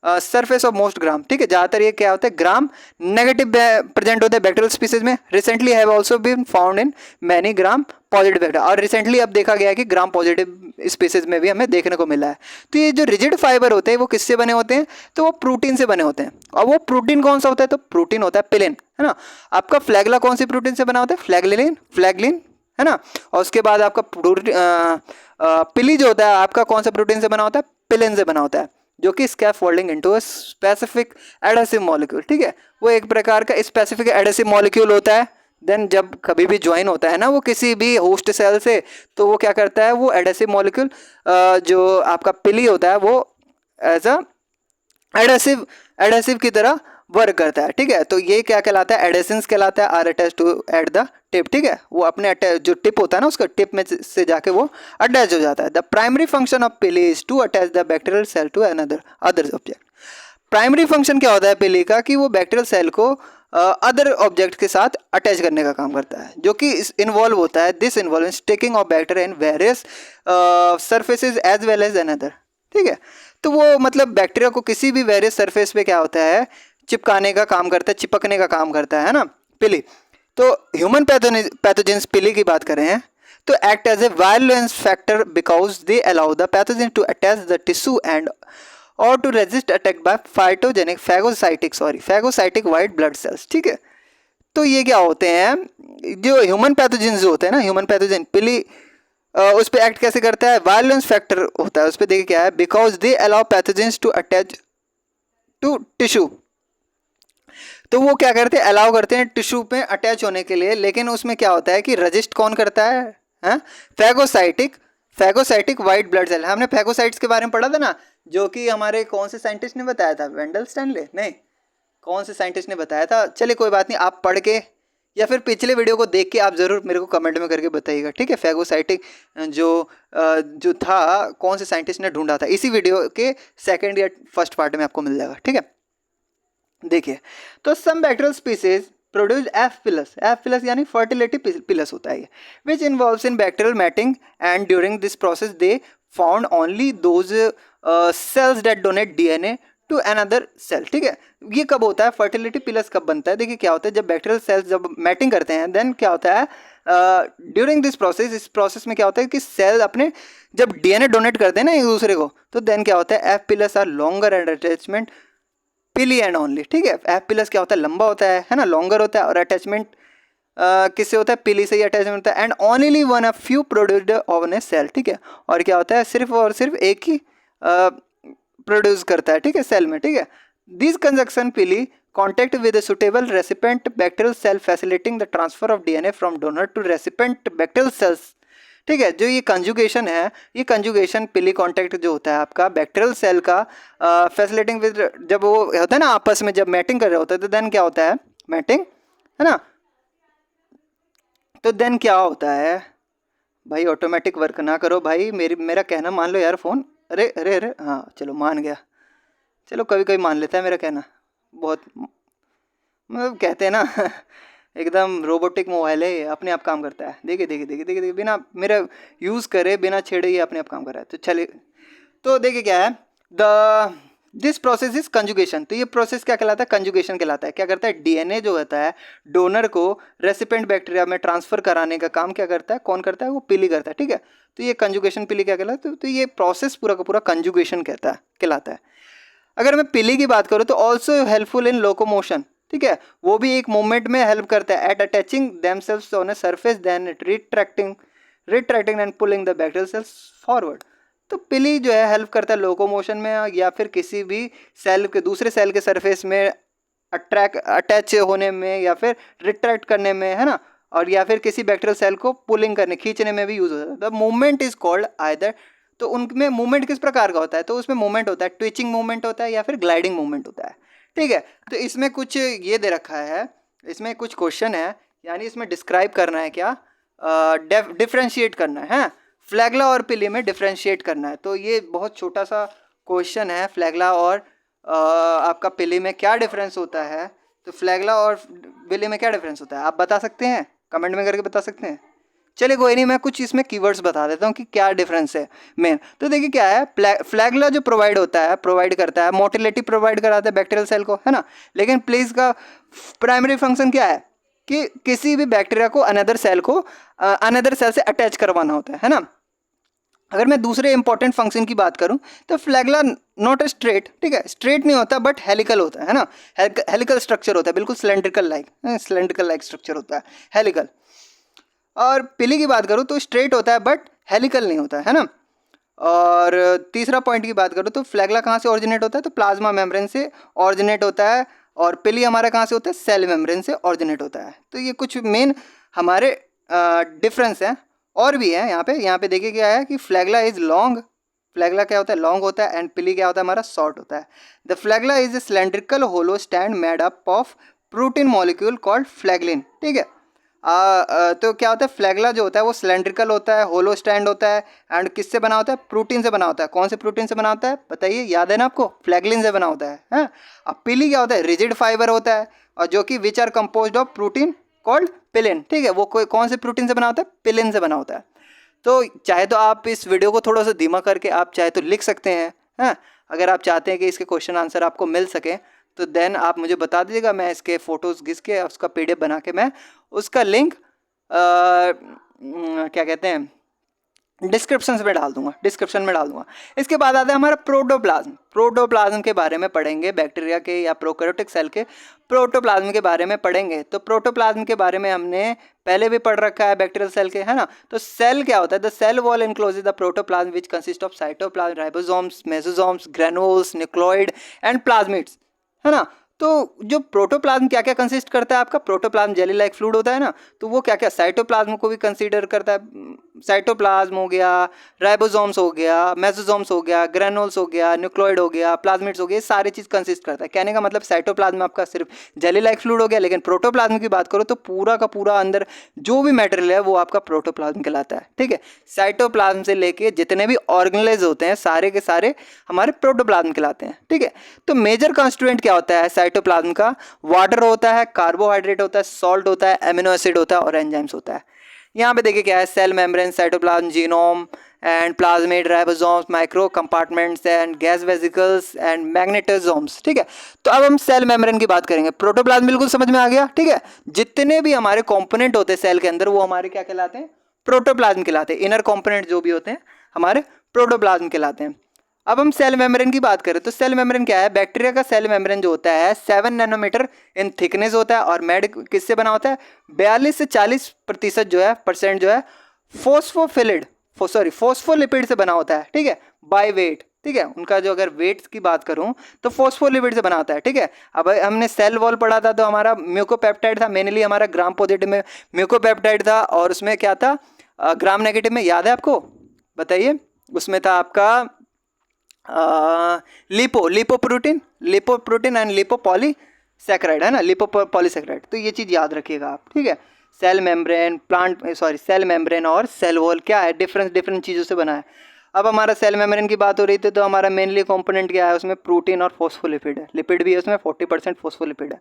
surface of most Gram, ठीक है। ज़्यादातर ये क्या होता है? ग्राम नेगेटिव प्रेजेंट होते हैं बैक्टीरियल स्पीसीज में। Recently have also been found in many gram positive bacteria, और रिसेंटली अब देखा गया है कि ग्राम पॉजिटिव स्पीसीज में भी हमें देखने को मिला है। तो ये जो रिजिड फाइबर होते हैं वो किससे बने होते हैं? तो वो प्रोटीन से बने होते हैं। और वो प्रोटीन कौन सा होता है? तो प्रोटीन होता है पिलिन, है ना। आपका फ्लैगला कौन सी प्रोटीन से बना होता है? फ्लैगलिन, है ना। और उसके बाद आपका पिली जो होता है आपका कौन सा प्रोटीन से बना होता है? पिलिन से बना होता है, जो कि scaffolding into a specific adhesive molecule, ठीक है। वो एक प्रकार का स्पेसिफिक एडेसिव मॉलिक्यूल होता है। देन जब कभी भी ज्वाइन होता है ना वो किसी भी होस्ट सेल से, तो वो क्या करता है? वो एडेसिव मॉलिक्यूल जो आपका पिली होता है वो एज अ एडेसिव की तरह वर्क करता है, ठीक है। तो ये क्या कहलाता है? एडेसेंस कहलाता है। Are attach to at the tip, ठीक है। वो अपने जो टिप होता है ना उसका टिप में से जाके वो अटैच हो जाता है। The primary function of pili is to attach the bacterial cell to other object. Primary function क्या होता है पिली का? कि वो बैक्टीरियल सेल को अदर ऑब्जेक्ट के साथ अटैच करने का काम करता है, जो कि इन्वॉल्व होता है this involve in sticking of bacteria in various surfaces as well as another, ठीक है। तो वो मतलब बैक्टीरिया को किसी भी वेरियस सरफेस पे क्या होता है? चिपकाने का काम करता है, चिपकने का काम करता है ना पिली। तो ह्यूमन पैथोजेंस पिली की बात करें हैं तो act as a virulence factor because they allow the pathogen to attach the tissue and और to resist attack by phytogenic phagocytic white blood cells, ठीक है। तो ये क्या होते हैं? जो ह्यूमन पैथोजन जो होते हैं ना, ह्यूमन पैथोजन पिली उस पर एक्ट कैसे करता है? वायलेंस फैक्टर होता है उस पर। देखिए क्या है? Because they allow pathogens to attach to tissue. तो वो क्या करते हैं? अलाउ करते हैं टिश्यू पे अटैच होने के लिए, लेकिन उसमें क्या होता है कि रजिस्ट कौन करता है? Phagocytic white blood cell. हमने फैगोसाइट्स के बारे में पढ़ा था ना, जो कि हमारे कौन से साइंटिस्ट ने बताया था? वेंडल स्टैनले? नहीं, कौन से साइंटिस्ट ने बताया था? चलिए कोई बात नहीं, आप पढ़ के या फिर पिछले वीडियो को देख के आप ज़रूर मेरे को कमेंट में करके बताइएगा, ठीक है। फैगोसाइटिक जो था, कौन से साइंटिस्ट ने ढूंढा था, इसी वीडियो के सेकेंड या फर्स्ट पार्ट में आपको मिल जाएगा, ठीक है। देखिए, तो some bacterial species produce F pilus यानी फर्टिलिटी पिलस होता है, which involves in bacterial mating and during this process they found only those cells that donate DNA to another cell, ठीक है। ये कब होता है? फर्टिलिटी पिलस कब बनता है? देखिए क्या होता है, जब बैक्टीरियल सेल्स जब मैटिंग करते हैं, देन क्या होता है ड्यूरिंग दिस प्रोसेस, इस प्रोसेस में क्या होता है कि सेल अपने जब डीएनए डोनेट करते हैं ना एक दूसरे को, तो देन क्या होता है? F pilus are longer and attachment pili and only, ठीक है। एफ पिलस क्या होता है? लंबा होता है ना, लॉन्गर होता है, और अटैचमेंट किससे होता है? पिली से ही अटैचमेंट होता है। And only one a few produced on a cell, ठीक है। और क्या होता है? सिर्फ और सिर्फ एक ही प्रोड्यूस करता है, ठीक है, सेल में, ठीक है। This conjugation pili contact with a suitable recipient bacterial cell facilitating the transfer of DNA from donor to recipient bacterial cells, ठीक है। जो ये कंजुगेशन है, ये कंजुगेशन पिली कॉन्टैक्ट जो होता है आपका बैक्टीरियल सेल का फैसिलिटिंग विद, जब वो होता है ना आपस में जब मैटिंग कर रहे होते हैं, तो देन क्या होता है? मैटिंग, है ना। तो देन क्या होता है भाई? ऑटोमेटिक वर्क ना करो भाई, मेरा कहना मान लो यार फ़ोन। अरे अरे अरे, हाँ चलो मान गया, चलो कभी कभी मान लेता है मेरा कहना, बहुत मतलब कहते हैं ना एकदम रोबोटिक मोबाइल है, अपने आप काम करता है। देखिए देखिए देखिए देखिए देखिए, बिना मेरा यूज़ करे, बिना छेड़े ये अपने आप काम कर रहा है। तो चलिए, तो देखिए क्या है, दिस प्रोसेस इज कंजुगेशन। तो ये प्रोसेस क्या कहलाता है? कंजुगेशन कहलाता है। क्या करता है? डीएनए जो होता है डोनर को रेसिपेंट बैक्टीरिया में ट्रांसफर कराने का काम क्या करता है? कौन करता है? वो पिली करता है, ठीक है। तो ये कंजुगेशन पिली क्या कहलाता है? तो ये प्रोसेस पूरा का पूरा कंजुगेशन कहलाता है। अगर मैं पिली की बात करूँ तो ऑल्सो हेल्पफुल इन लोकोमोशन, ठीक है। वो भी एक मूवमेंट में हेल्प करता है। At attaching themselves on a surface then retracting and pulling the bacterial cells forward. तो पिली जो है हेल्प करता है लोकोमोशन में, या फिर किसी भी सेल के दूसरे सेल के सरफेस में अटैच होने में या फिर रिट्रैक्ट करने में, है ना, और या फिर किसी बैक्टीरियल सेल को पुलिंग करने, खींचने में भी यूज होता है। The movement is called either, तो उनमें मूवमेंट किस प्रकार का होता है, तो उसमें मूवमेंट होता है ट्विचिंग मूवमेंट होता है या फिर ग्लाइडिंग मूवमेंट होता है। ठीक है, तो इसमें कुछ ये दे रखा है, इसमें कुछ क्वेश्चन है, यानी इसमें डिस्क्राइब करना है क्या, डिफ्रेंशिएट करना है फ्लैगला और पिली में डिफ्रेंशिएट करना है। तो ये बहुत छोटा सा क्वेश्चन है, फ्लैगला और आपका पिली में क्या डिफरेंस होता है, तो फ्लैगला और पिली में क्या डिफरेंस होता है आप बता सकते हैं, कमेंट में करके बता सकते हैं। चलिए कोई नहीं, मैं कुछ इसमें कीवर्ड्स बता देता हूँ कि क्या डिफरेंस है मेन। तो देखिए क्या है, फ्लैगला जो प्रोवाइड करता है मोटिलिटी प्रोवाइड कराता है बैक्टीरियल सेल को, है ना, लेकिन प्लीज का प्राइमरी फंक्शन क्या है कि किसी भी बैक्टीरिया को अनदर सेल से अटैच करवाना होता है ना। अगर मैं दूसरे इंपॉर्टेंट फंक्शन की बात करूं तो फ्लैगला नॉट स्ट्रेट, ठीक है, स्ट्रेट नहीं होता बट हेलिकल होता है ना, हेलिकल स्ट्रक्चर होता है, बिल्कुल सिलेंड्रिकल लाइक स्ट्रक्चर होता है, हेलिकल। और पिली की बात करूं तो स्ट्रेट होता है बट हेलिकल नहीं होता है ना। और तीसरा पॉइंट की बात करूं तो फ्लैगला कहाँ से ऑरिजिनेट होता है, तो प्लाज्मा मेम्ब्रेन से ऑरिजिनेट होता है, और पिली हमारा कहाँ से होता है, सेल मेम्ब्रेन से ऑरिजिनेट होता है। तो ये कुछ मेन हमारे डिफरेंस हैं, और भी है यहाँ पे देखिए क्या है कि फ्लैगला इज लॉन्ग, फ्लैगला क्या होता है, लॉन्ग होता है, एंड पिली क्या होता है हमारा, शॉर्ट होता है। The flagella is a cylindrical hollow strand made up of protein molecule called flagellin, ठीक है। तो क्या होता है, फ्लैगला जो होता है वो सिलेंड्रिकल होता है, होलो स्टैंड होता है, एंड किससे बना होता है, प्रोटीन से बना होता है। कौन से प्रोटीन से बना होता है बताइए, याद है ना आपको, फ्लैगलिन से बना होता है। अब पिली क्या होता है, रिजिड फाइबर होता है, और जो कि which are composed of protein called pilin, ठीक है, वो कोई कौन से प्रोटीन से बना होता है, पिलिन से बना होता है। तो चाहे तो आप इस वीडियो को थोड़ा सा धीमा करके आप चाहे तो लिख सकते हैं, अगर आप चाहते हैं कि इसके क्वेश्चन आंसर आपको मिल सके तो देन आप मुझे बता दीजिएगा, मैं इसके फ़ोटोज़ घिस के उसका PDF बना के मैं उसका लिंक क्या कहते हैं डिस्क्रिप्शन में डाल दूंगा। इसके बाद आता है हमारा प्रोटोप्लाज्म के बारे में पढ़ेंगे, बैक्टीरिया के या प्रोकैरियोटिक सेल के प्रोटोप्लाज्म के बारे में पढ़ेंगे। तो प्रोटोप्लाज्म के बारे में हमने पहले भी पढ़ रखा है बैक्टीरियल सेल के, है ना। तो सेल क्या होता है, the cell wall encloses the protoplasm which consist of cytoplasm, ribosomes, mesosomes, granules, nucleoid and plasmids, है ना। तो जो प्रोटोप्लाज्म क्या क्या कंसिस्ट करता है आपका, प्रोटोप्लाज्म जेली लाइक फ्लूइड होता है ना, तो वो क्या क्या साइटोप्लाज्म को भी कंसीडर करता है। साइटोप्लाज्म हो गया, राइबोसोम्स हो गया, मेसोसोम्स हो गया, ग्रेनुल्स हो गया, न्यूक्लियोइड हो गया, प्लाज्मिड्स हो गया, सारी चीज़ कंसिस्ट करता है। कहने का मतलब साइटोप्लाज्म आपका सिर्फ जेली लाइक फ्लूइड हो गया, लेकिन प्रोटोप्लाज्म की बात करो तो पूरा का पूरा अंदर जो भी मटेरियल है वो आपका प्रोटोप्लाज्म कहलाता है, ठीक है। साइटोप्लाज्म से लेके जितने भी ऑर्गेनेल्स होते हैं सारे के सारे हमारे प्रोटोप्लाज्म कहलाते हैं, ठीक है। तो मेजर कॉन्स्टिट्यूएंट क्या होता है साइटोप्लाज्म का, वाटर होता है, कार्बोहाइड्रेट होता है, सॉल्ट होता है, एमिनो एसिड होता है और एंजाइम्स होता है। यहाँ पे देखिए क्या है, cell membrane, cytoplasm, genome and plasmid, ribosomes, micro compartments and gas vesicles and magnetosomes, ठीक है। तो अब हम सेल मेम्ब्रेन की बात करेंगे। प्रोटोप्लाज्म बिल्कुल समझ में आ गया, ठीक है। जितने भी हमारे कंपोनेंट होते हैं सेल के अंदर वो हमारे क्या कहलाते हैं, प्रोटोप्लाज्म कहलाते हैं। इनर कंपोनेंट जो भी होते हैं हमारे प्रोटोप्लाज्म कहलाते हैं। अब हम सेल मेम्ब्रेन की बात करें तो सेल मेम्ब्रेन क्या है, बैक्टीरिया का सेल मेम्ब्रेन जो होता है 7 नैनोमीटर इन थिकनेस होता है, और मेड किससे बना होता है, 42 से 40% जो है परसेंट जो है फोस्फोलिपिड से बना होता है, ठीक है, बाय वेट, ठीक है। उनका जो अगर वेट की बात करूं तो फोस्फोलिपिड से बना होता है, ठीक है। अब हमने सेल वॉल पढ़ा था तो हमारा म्यूकोपेप्टाइड था, मेनली हमारा ग्राम पॉजिटिव में म्यूकोपेप्टाइड था, और उसमें क्या था ग्राम नेगेटिव में, याद है आपको, बताइए, उसमें था आपका लिपोप्रोटीन एंड लिपोपॉलीसैकेराइड, है ना, लिपोपॉलीसैकेराइड। तो ये चीज़ याद रखिएगा आप, ठीक है। सेल मेम्ब्रेन और सेल वॉल क्या है, डिफरेंट चीज़ों से बना है। अब हमारा सेल मेम्ब्रेन की बात हो रही थी तो हमारा मेनली कंपोनेंट क्या है, उसमें प्रोटीन और फोस्फोलिपिड है, लिपिड भी है उसमें, 40% फोस्फोलिपिड है,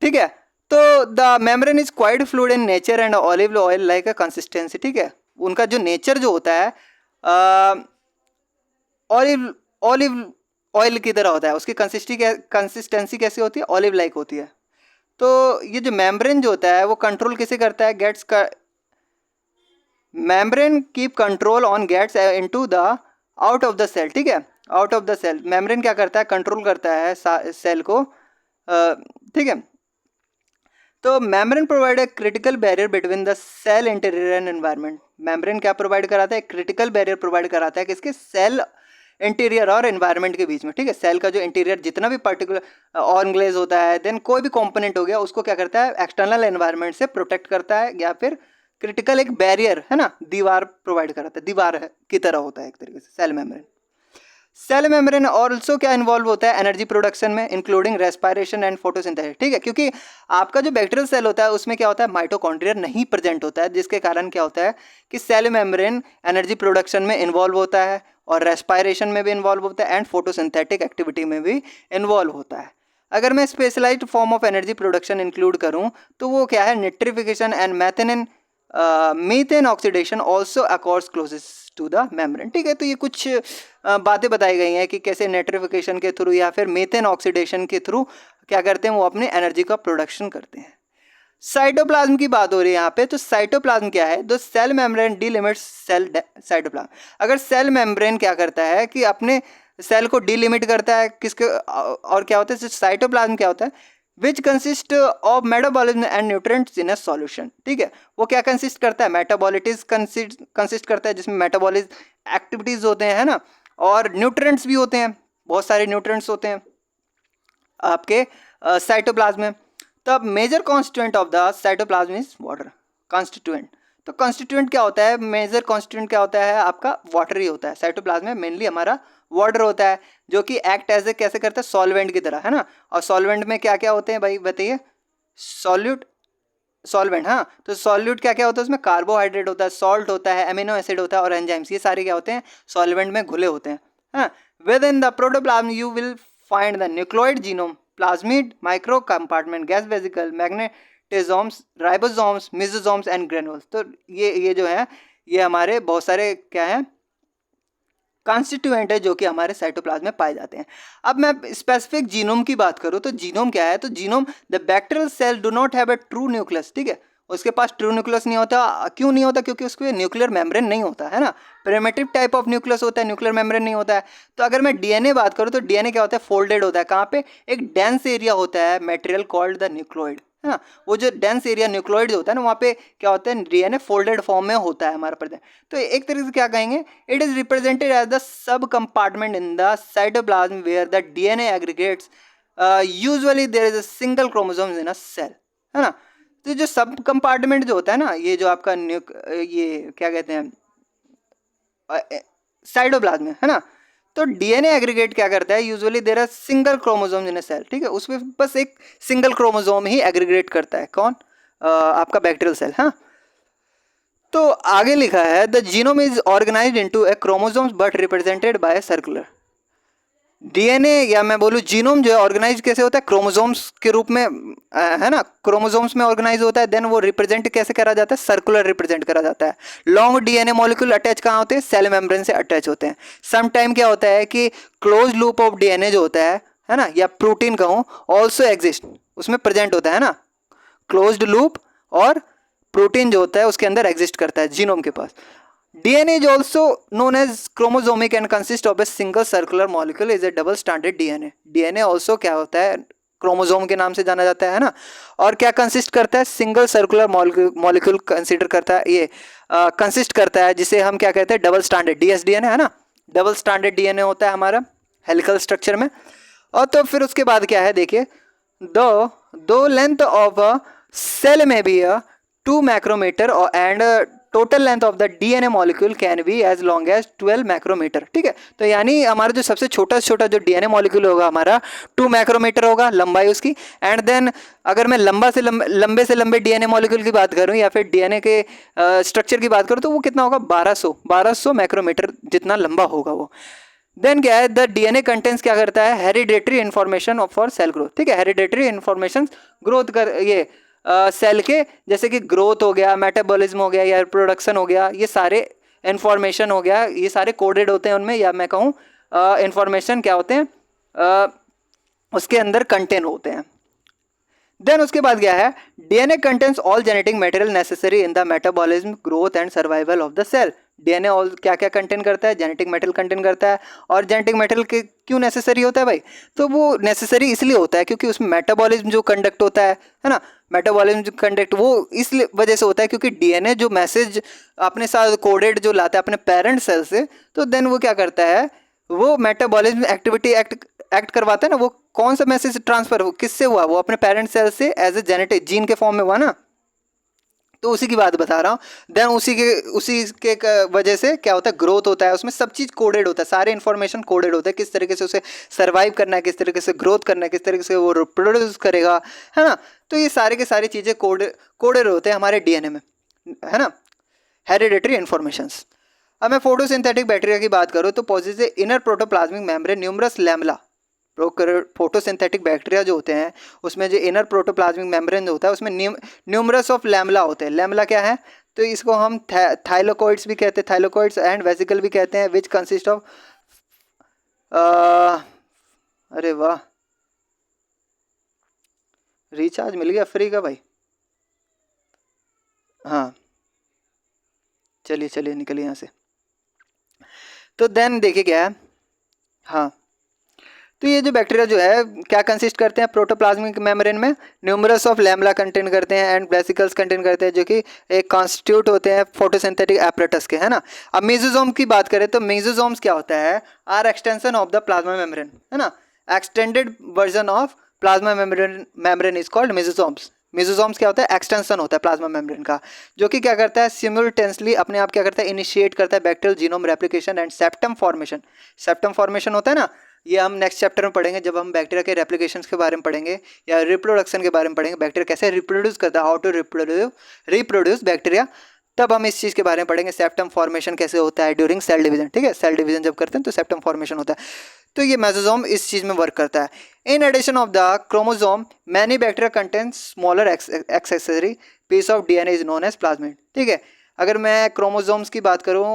ठीक है। तो the membrane is quite fluid in nature and olive oil like a consistency, ठीक है। उनका जो नेचर जो होता है ऑलिव ऑयल की तरह होता है, उसकी कंसिस्टेंसी कैसी होती है, ऑलिव लाइक होती है। तो ये जो मेम्ब्रेन जो होता है वो कंट्रोल किसे करता है, membrane keep control on gates into the out of the cell, ठीक है। Out of the cell membrane क्या करता है, कंट्रोल करता है सेल को, ठीक है। तो membrane provide a critical barrier between the cell interior and environment. Membrane क्या प्रोवाइड कराता है, क्रिटिकल बैरियर प्रोवाइड कराता है किसके, सेल इंटीरियर और एनवायरनमेंट के बीच में, ठीक है। सेल का जो इंटीरियर जितना भी पर्टिकुलर ऑन ग्लेज होता है, देन कोई भी कंपोनेंट हो गया, उसको क्या करता है, एक्सटर्नल एनवायरनमेंट से प्रोटेक्ट करता है, या फिर क्रिटिकल एक बैरियर है ना, दीवार प्रोवाइड कराता है, दीवार की तरह होता है एक तरीके से cell membrane. Cell membrane also क्या इन्वॉल्व होता है, एनर्जी प्रोडक्शन में, इंक्लूडिंग रेस्पिरेशन एंड फोटोसिंथेसिस, ठीक है। क्योंकि आपका जो बैक्टीरियल सेल होता है उसमें क्या होता है, माइटोकॉन्ड्रिया नहीं प्रेजेंट होता है, जिसके कारण क्या होता है कि सेल मेम्ब्रेन एनर्जी प्रोडक्शन में इन्वॉल्व होता है, और रेस्पिरेशन में भी इन्वॉल्व होता है, एंड फोटोसिंथेटिक एक्टिविटी में भी इन्वॉल्व होता है। अगर मैं specialised form of energy production include करूँ तो वो क्या है, nitrification and methane oxidation also occurs closest to the membrane, ठीक है। तो ये कुछ बातें बताई गई हैं कि कैसे नाइट्रिफिकेशन के थ्रू या फिर मीथेन ऑक्सीडेशन के थ्रू क्या करते हैं, वो अपनी एनर्जी का प्रोडक्शन करते हैं। साइटोप्लाज्म की बात हो रही है यहाँ पे, तो साइटोप्लाज्म क्या है, the cell membrane delimits cell cytoplasm. अगर सेल मेम्ब्रेन क्या करता है कि अपने सेल को डिलिमिट करता है किसके, और क्या होता है साइटोप्लाज्म क्या होता है, विच consist of metabolism and nutrients in a solution, ठीक है। वो क्या कंसिस्ट करता है, मेटाबॉलिटीज कंसिस्ट करता है, जिसमें मेटाबॉलिज एक्टिविटीज होते हैं, है ना, और न्यूट्रिएंट्स भी होते हैं, बहुत सारे न्यूट्रिएंट्स होते हैं आपके साइटोप्लाज्म में। तब major constituent of the cytoplasm is water constituent. तो कॉन्स्टिट्यूएंट क्या होता है, मेजर कॉन्स्टिट्यूएंट क्या होता है आपका, वाटर ही होता है। साइटोप्लाज्म में मेनली हमारा वाटर होता है, जो कि एक्ट एज ए कैसे करता है, सॉल्वेंट की तरह, है ना। और सॉल्वेंट में क्या क्या होते हैं भाई बताइए, सॉल्वेंट, हाँ। तो सॉल्यूट क्या क्या होता है उसमें, कार्बोहाइड्रेट होता है, सॉल्ट होता है, अमीनो एसिड होता है, और एंजाइम्स, ये सारे क्या होते हैं, सॉल्वेंट में घुले होते हैं, हाँ। Within the protoplasm you will find the nucleoid genome, plasmid, micro compartment, gas vesicle, magnetosomes, ribosomes, mesosomes and granules. तो ये जो है, ये हमारे बहुत सारे क्या है, कॉन्स्टिट्यूएंट है जो कि हमारे साइटोप्लाज्म में पाए जाते हैं। अब मैं स्पेसिफिक जीनोम की बात करूं तो जीनोम क्या है, तो genome, the bacterial cell do not have a true nucleus, ठीक है। उसके पास ट्रू न्यूक्लियस नहीं होता, क्यों नहीं होता, क्योंकि उसके न्यूक्लियर मेम्ब्रेन नहीं होता है ना, प्रिमिटिव टाइप ऑफ न्यूक्लियस होता है, न्यूक्लियर मेम्ब्रेन नहीं होता है। तो अगर मैं डीएनए बात करूँ तो डीएनए क्या होता है, फोल्डेड होता है, कहाँ पे, एक डेंस एरिया होता है मटेरियल कॉल्ड द न्यूक्लियोइड, है ना। वो जो डेंस एरिया न्यूक्लियोइड होता है ना, वहाँ पे क्या होता है, डीएनए फोल्डेड फॉर्म में होता है हमारा प्रेजेंट। तो एक तरीके से क्या कहेंगे, it is represented as the sub compartment in the cytoplasm where the DNA aggregates, usually there is a single chromosome in a cell, है ना। तो जो सब कंपार्टमेंट जो होता है ना, ये जो आपका ये क्या कहते हैं, साइटोप्लाज्म है ना। तो डीएनए एग्रीगेट क्या करता है, usually there are single chromosome in a cell, ठीक है। उसमें बस एक सिंगल क्रोमोसोम ही एग्रीगेट करता है, कौन, आपका बैक्टीरियल सेल, हाँ। तो आगे लिखा है, the genome is organised into A chromosomes but represented by circular. DNA या मैं बोलूँ जीनोम जो है ऑर्गेनाइज कैसे होता है, क्रोमोसोम्स के रूप में, है ना, क्रोमोसोम्स में ऑर्गेनाइज होता है। देन वो रिप्रेजेंट कैसे करा जाता है, सर्कुलर रिप्रेजेंट करा जाता है। लॉन्ग डीएनए मॉलिक्यूल अटैच कहाँ होते हैं, सेल मेम्ब्रेन से अटैच होते हैं। सम टाइम क्या होता है कि क्लोज लूप ऑफ डीएनए जो होता है ना, या प्रोटीन कहूँ, ऑल्सो एग्जिस्ट, उसमें प्रेजेंट होता है ना, क्लोज्ड लूप और प्रोटीन जो होता है उसके अंदर एग्जिस्ट करता है जीनोम के पास। DNA is also known as chromosomic and consists of a single circular molecule is a double stranded DNA. DNA also क्या होता है, क्रोमोसोम के नाम से जाना जाता है ना, और क्या कंसिस्ट करता है, सिंगल सर्कुलर मॉलिक्यूल कंसिडर करता है, ये कंसिस्ट करता है, जिसे हम क्या कहते हैं, डबल स्टैंडर्ड dsDNA, है ना। डबल स्टैंडर्ड DNA होता है हमारा हेलिकल स्ट्रक्चर में। और तो फिर उसके बाद क्या है, देखिए, दो लेंथ ऑफ अ सेल में भी 2 micrometer and total length of the DNA molecule can be as long as 12 micrometer, ठीक है। तो यानी हमारा जो सबसे छोटा से छोटा जो डीएनए मॉलिक्यूल होगा हमारा 2 माइक्रोमीटर होगा लंबाई उसकी। एंड देन अगर मैं लंबे से लंबे डीएनए मॉलिक्यूल की बात करूं या फिर डीएनए के स्ट्रक्चर की बात करूं तो वो कितना होगा, 1200 माइक्रोमीटर जितना लंबा होगा वो। देन क्या है, द डीएनए कंटेंट्स क्या करता है, hereditary information for sale growth, ठीक है। हेरिडेटरी इन्फॉर्मेशन ग्रोथ कर, ये सेल के जैसे कि ग्रोथ हो गया, मेटाबॉलिज्म हो गया या प्रोडक्शन हो गया, ये सारे इन्फॉर्मेशन हो गया, ये सारे कोडेड होते हैं उनमें, या मैं कहूँ इन्फॉर्मेशन क्या होते हैं, उसके अंदर कंटेन होते हैं। देन उसके बाद क्या है, DNA contains all genetic material necessary in the metabolism, growth and survival of the cell. DNA all क्या क्या कंटेन करता है, जेनेटिक मटेरियल कंटेन करता है। और जेनेटिक मटेरियल के क्यों नेसेसरी होता है भाई, तो वो नेसेसरी इसलिए होता है क्योंकि उसमें मेटाबॉलिज्म जो कंडक्ट होता है ना, मेटाबॉलिज्म जो कंडक्ट वो इस वजह से होता है क्योंकि डीएनए जो मैसेज अपने साथ कोडेड जो लाता है अपने पेरेंट सेल से, तो देन वो क्या करता है, वो मेटाबॉलिज्म एक्टिविटी एक्ट करवाता है ना, वो कौन सा मैसेज ट्रांसफर किससे हुआ, वो अपने पेरेंट सेल से एज ए जेनेटिक जीन के फॉर्म में हुआ ना, तो उसी की बात बता रहा हूँ। देन उसी के वजह से क्या होता है, ग्रोथ होता है, उसमें सब चीज़ कोडेड होता है, सारे इन्फॉर्मेशन कोडेड होता है, किस तरीके से उसे सर्वाइव करना है, किस तरीके से ग्रोथ करना है, किस तरीके से वो रिप्रोड्यूस करेगा, है ना। तो ये सारे के सारी चीज़ें कोडेड होते हैं हमारे डीएनए में, है ना, हेरिडेटरी इन्फॉर्मेशंस। अब मैं फोटोसिंथेटिक बैक्टीरिया की बात करूँ तो positive inner protoplasmic membrane numerous lamella. Photosynthetic bacteria जो होते हैं उसमें जो इनर प्रोटोप्लाज्मिक मेम्ब्रेन होता है उसमें न्यूमरस ऑफ लैमला होते हैं। लैमला क्या है, तो इसको हम थाइलोकॉइड्स भी कहते हैं, थाइलोकॉइड्स एंड वेसिकल भी कहते हैं, विच कंसिस्ट ऑफ अरे वाह, रिचार्ज मिल गया फ्री का भाई। हाँ चलिए चलिए निकलिए यहाँ से। तो देन देखिए क्या है, हाँ तो ये जो बैक्टीरिया जो है क्या कंसिस्ट करते हैं, प्रोटोप्लाज्मिक मेम्ब्रेन में न्यूमरस ऑफ लैमला कंटेन करते हैं एंड वेसिकल्स कंटेन करते हैं, जो कि एक कॉन्स्टिट्यूट होते हैं फोटोसिंथेटिक एपरेटस के, है ना। अब मेसोसोम की बात करें तो मेसोसोम्स क्या होता है, are extension of the plasma membrane, है ना, extended version of plasma membrane is called mesosomes. Mesosomes क्या होता है, एक्सटेंशन होता है प्लाज्मा मेम्ब्रेन का, जो कि क्या करता है, सिमुलटेनियसली अपने आप क्या करता है, इनिशिएट करता है bacterial genome replication and septum formation. Septum formation होता है ना, ये हम नेक्स्ट चैप्टर में पढ़ेंगे जब हम बैक्टीरिया के रेप्लिकेशन के बारे में पढ़ेंगे या रिप्रोडक्शन के बारे में पढ़ेंगे, बैक्टीरिया कैसे रिप्रोड्यूस करता है, हाउ टू रिप्रोड्यूस बैक्टीरिया, तब हम इस चीज़ के बारे में पढ़ेंगे, सेप्टम फॉर्मेशन कैसे होता है ड्यूरिंग सेल डिवीजन, ठीक है, सेल डिवीजन जब करते हैं तो सेप्टम फॉर्मेशन होता है। तो ये मेसोसोम इस चीज़ में वर्क करता है। In addition of the chromosome many bacteria contain smaller accessory piece of DNA is known as plasmid, ठीक है। अगर मैं क्रोमोसोम्स की बात करूँ,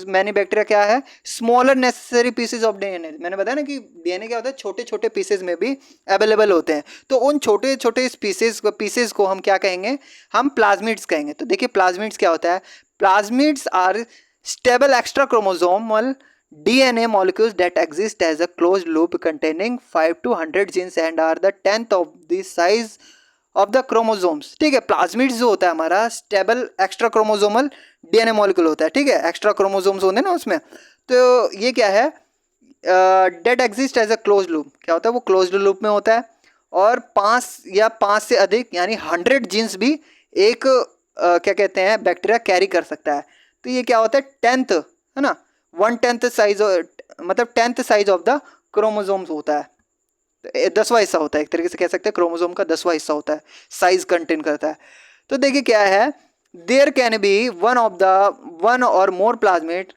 मैनी बैक्टीरिया क्या है, smaller necessary pieces of DNA. मैंने बताया ना कि डीएनए क्या होता है, छोटे छोटे पीसेज में भी अवेलेबल होते हैं, तो उन छोटे छोटे पीसेज को हम क्या कहेंगे, हम प्लाज्मिड्स कहेंगे। तो देखिए प्लाज्मिड्स क्या होता है, plasmids are stable extra chromosomal DNA molecules that exist as a closed loop containing 5 to 100 genes and are the 10th of the size of the chromosomes, ठीक है। प्लाज्मिड्स जो होता है हमारा stable extra chromosomal DNA molecule होता है, ठीक है, एक्स्ट्रा क्रोमोसोम्स होते हैं ना उसमें। तो ये क्या है, that exist as a close loop, क्या होता है, वो क्लोज लूप में होता है, और 5 से अधिक यानी 100 जीन्स भी एक क्या कहते हैं बैक्टीरिया कैरी कर सकता है। तो ये क्या होता है, 10th, है ना, 1/10 साइज, मतलब 10th size of the chromosomes होता है, 10वां हिस्सा होता है, एक तरीके से कह सकते हैं क्रोमोसोम का 10वां हिस्सा होता है, साइज कंटेन करता है। तो देखिए क्या है, देयर कैन बी वन और मोर प्लाज्मिड,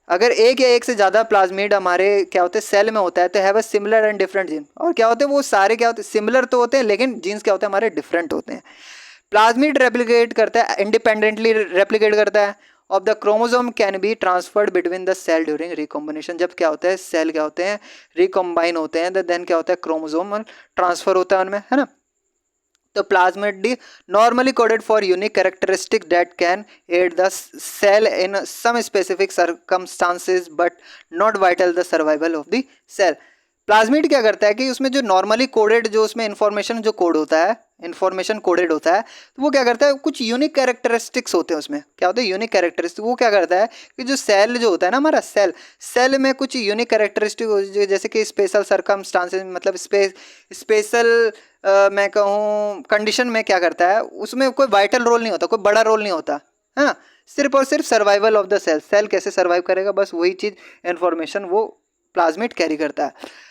अगर एक या एक से ज़्यादा प्लाज्मिड हमारे क्या होते हैं सेल में होता है, तो have a similar and different gene, और क्या होते हैं वो सारे क्या होते हैं, सिमिलर तो होते हैं लेकिन जीन्स क्या होते हैं हमारे डिफरेंट होते हैं। प्लाज्मिड रेप्लिकेट करता है, इंडिपेंडेंटली रेप्लिकेट करता है, of the chromosome can be transferred between the cell during recombination. जब क्या होता है, सेल क्या होते हैं, रिकॉम्बाइन होते हैं, देन क्या होता है, क्रोमोसोम ट्रांसफर होता है उनमें, है ना। तो plasmid normally coded for unique characteristic that can aid the cell in some specific circumstances but not vital the survival of the cell. Plasmid क्या करता है कि उसमें जो नॉर्मली कोडेड जो उसमें इन्फॉर्मेशन जो कोड होता है, इन्फॉर्मेशन कोडेड होता है, तो वो क्या करता है, कुछ यूनिक कैरेक्टरिस्टिक्स होते हैं उसमें, क्या होते हैं यूनिक कैरेक्टरिस्टिक। वो क्या करता है कि जो सेल जो होता है ना हमारा सेल में कुछ यूनिक कैरेक्टरिस्टिक, जैसे कि स्पेशल सर्कमस्टांसेस, मतलब स्पेशल मैं कहूँ कंडीशन में क्या करता है, उसमें कोई वाइटल रोल नहीं होता, कोई बड़ा रोल नहीं होता, है ना, सिर्फ और सिर्फ सर्वाइवल ऑफ द सेल कैसे सर्वाइव करेगा, बस वही चीज़ इन्फॉर्मेशन वो प्लाज्मिड कैरी करता है।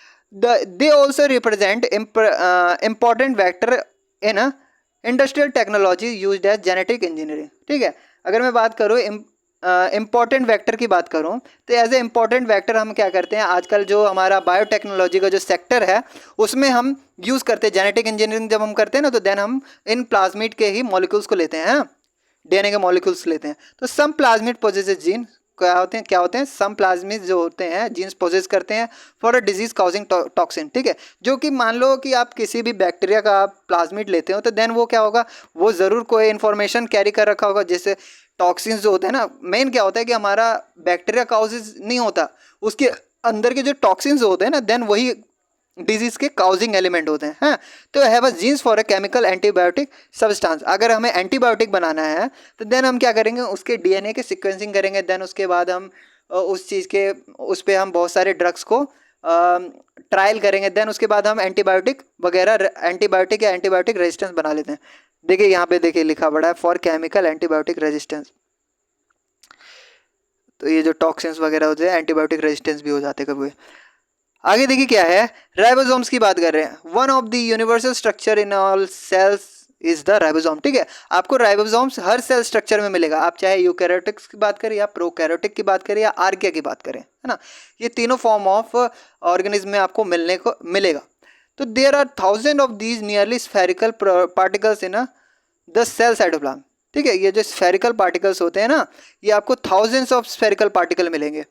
They also represent important vector in industrial technology used as genetic engineering, ठीक है। अगर मैं बात करूँ इम्पॉर्टेंट वेक्टर की बात करूँ, तो एज ए इम्पॉर्टेंट वेक्टर हम क्या करते हैं, आजकल जो हमारा बायोटेक्नोलॉजी का जो सेक्टर है उसमें हम यूज़ करते हैं जेनेटिक इंजीनियरिंग। जब हम करते हैं ना, तो देन हम इन प्लाज्मिड के ही मॉलिक्यूल्स को लेते हैं, डीएनए के मॉलिक्यूल्स लेते हैं। तो सम प्लाज्मिड पोजेसेस जीन क्या होते हैं सम प्लाज्मिड जो होते हैं जीन्स पोजेस करते हैं for a disease causing toxin, ठीक है। जो कि मान लो कि आप किसी भी बैक्टीरिया का प्लाज्मिड लेते हो, तो देन वो क्या होगा, वो ज़रूर कोई इन्फॉर्मेशन कैरी कर रखा होगा, जैसे टॉक्सिन्स जो होते हैं ना, मेन क्या होता है कि हमारा बैक्टीरिया काउजेज नहीं होता, उसके अंदर के जो टॉक्सिन्स होते हैं ना, देन वही डिजीज के काउजिंग एलिमेंट होते हैं। तो have a genes for a chemical antibiotic substance. अगर हमें एंटीबायोटिक बनाना है तो देन हम क्या करेंगे, उसके डीएनए के सीक्वेंसिंग करेंगे, देन उसके बाद हम उस चीज़ के उस पर हम बहुत सारे ड्रग्स को ट्रायल करेंगे, देन उसके बाद हम एंटीबायोटिक वगैरह एंटीबायोटिक या एंटीबायोटिक रेजिस्टेंस बना लेते हैं। देखिए यहाँ पे देखिए लिखा पड़ा है फॉर केमिकल एंटीबायोटिक रेजिस्टेंस। तो ये जो टॉक्सिन्स वगैरह होते हैं एंटीबायोटिक रेजिस्टेंस भी हो जाते हैं कभी। आगे देखिए क्या है, राइबोसोम्स की बात कर रहे हैं। One of the universal structure in all cells is the ribosome. ठीक है, आपको राइबोसोम्स हर सेल स्ट्रक्चर में मिलेगा, आप चाहे यूकैरियोटिक्स की बात करें या प्रोकैरियोटिक की बात करें या आर्किया की बात करें, है ना, ये तीनों फॉर्म ऑफ ऑर्गेनिज्म में आपको मिलने को मिलेगा। तो there are thousand of these nearly spherical particles in the cell cytoplasm. ठीक है, ये जो स्फेरिकल पार्टिकल्स होते हैं ना, ये आपको थाउजेंड्स ऑफ स्फेरिकल पार्टिकल मिलेंगे,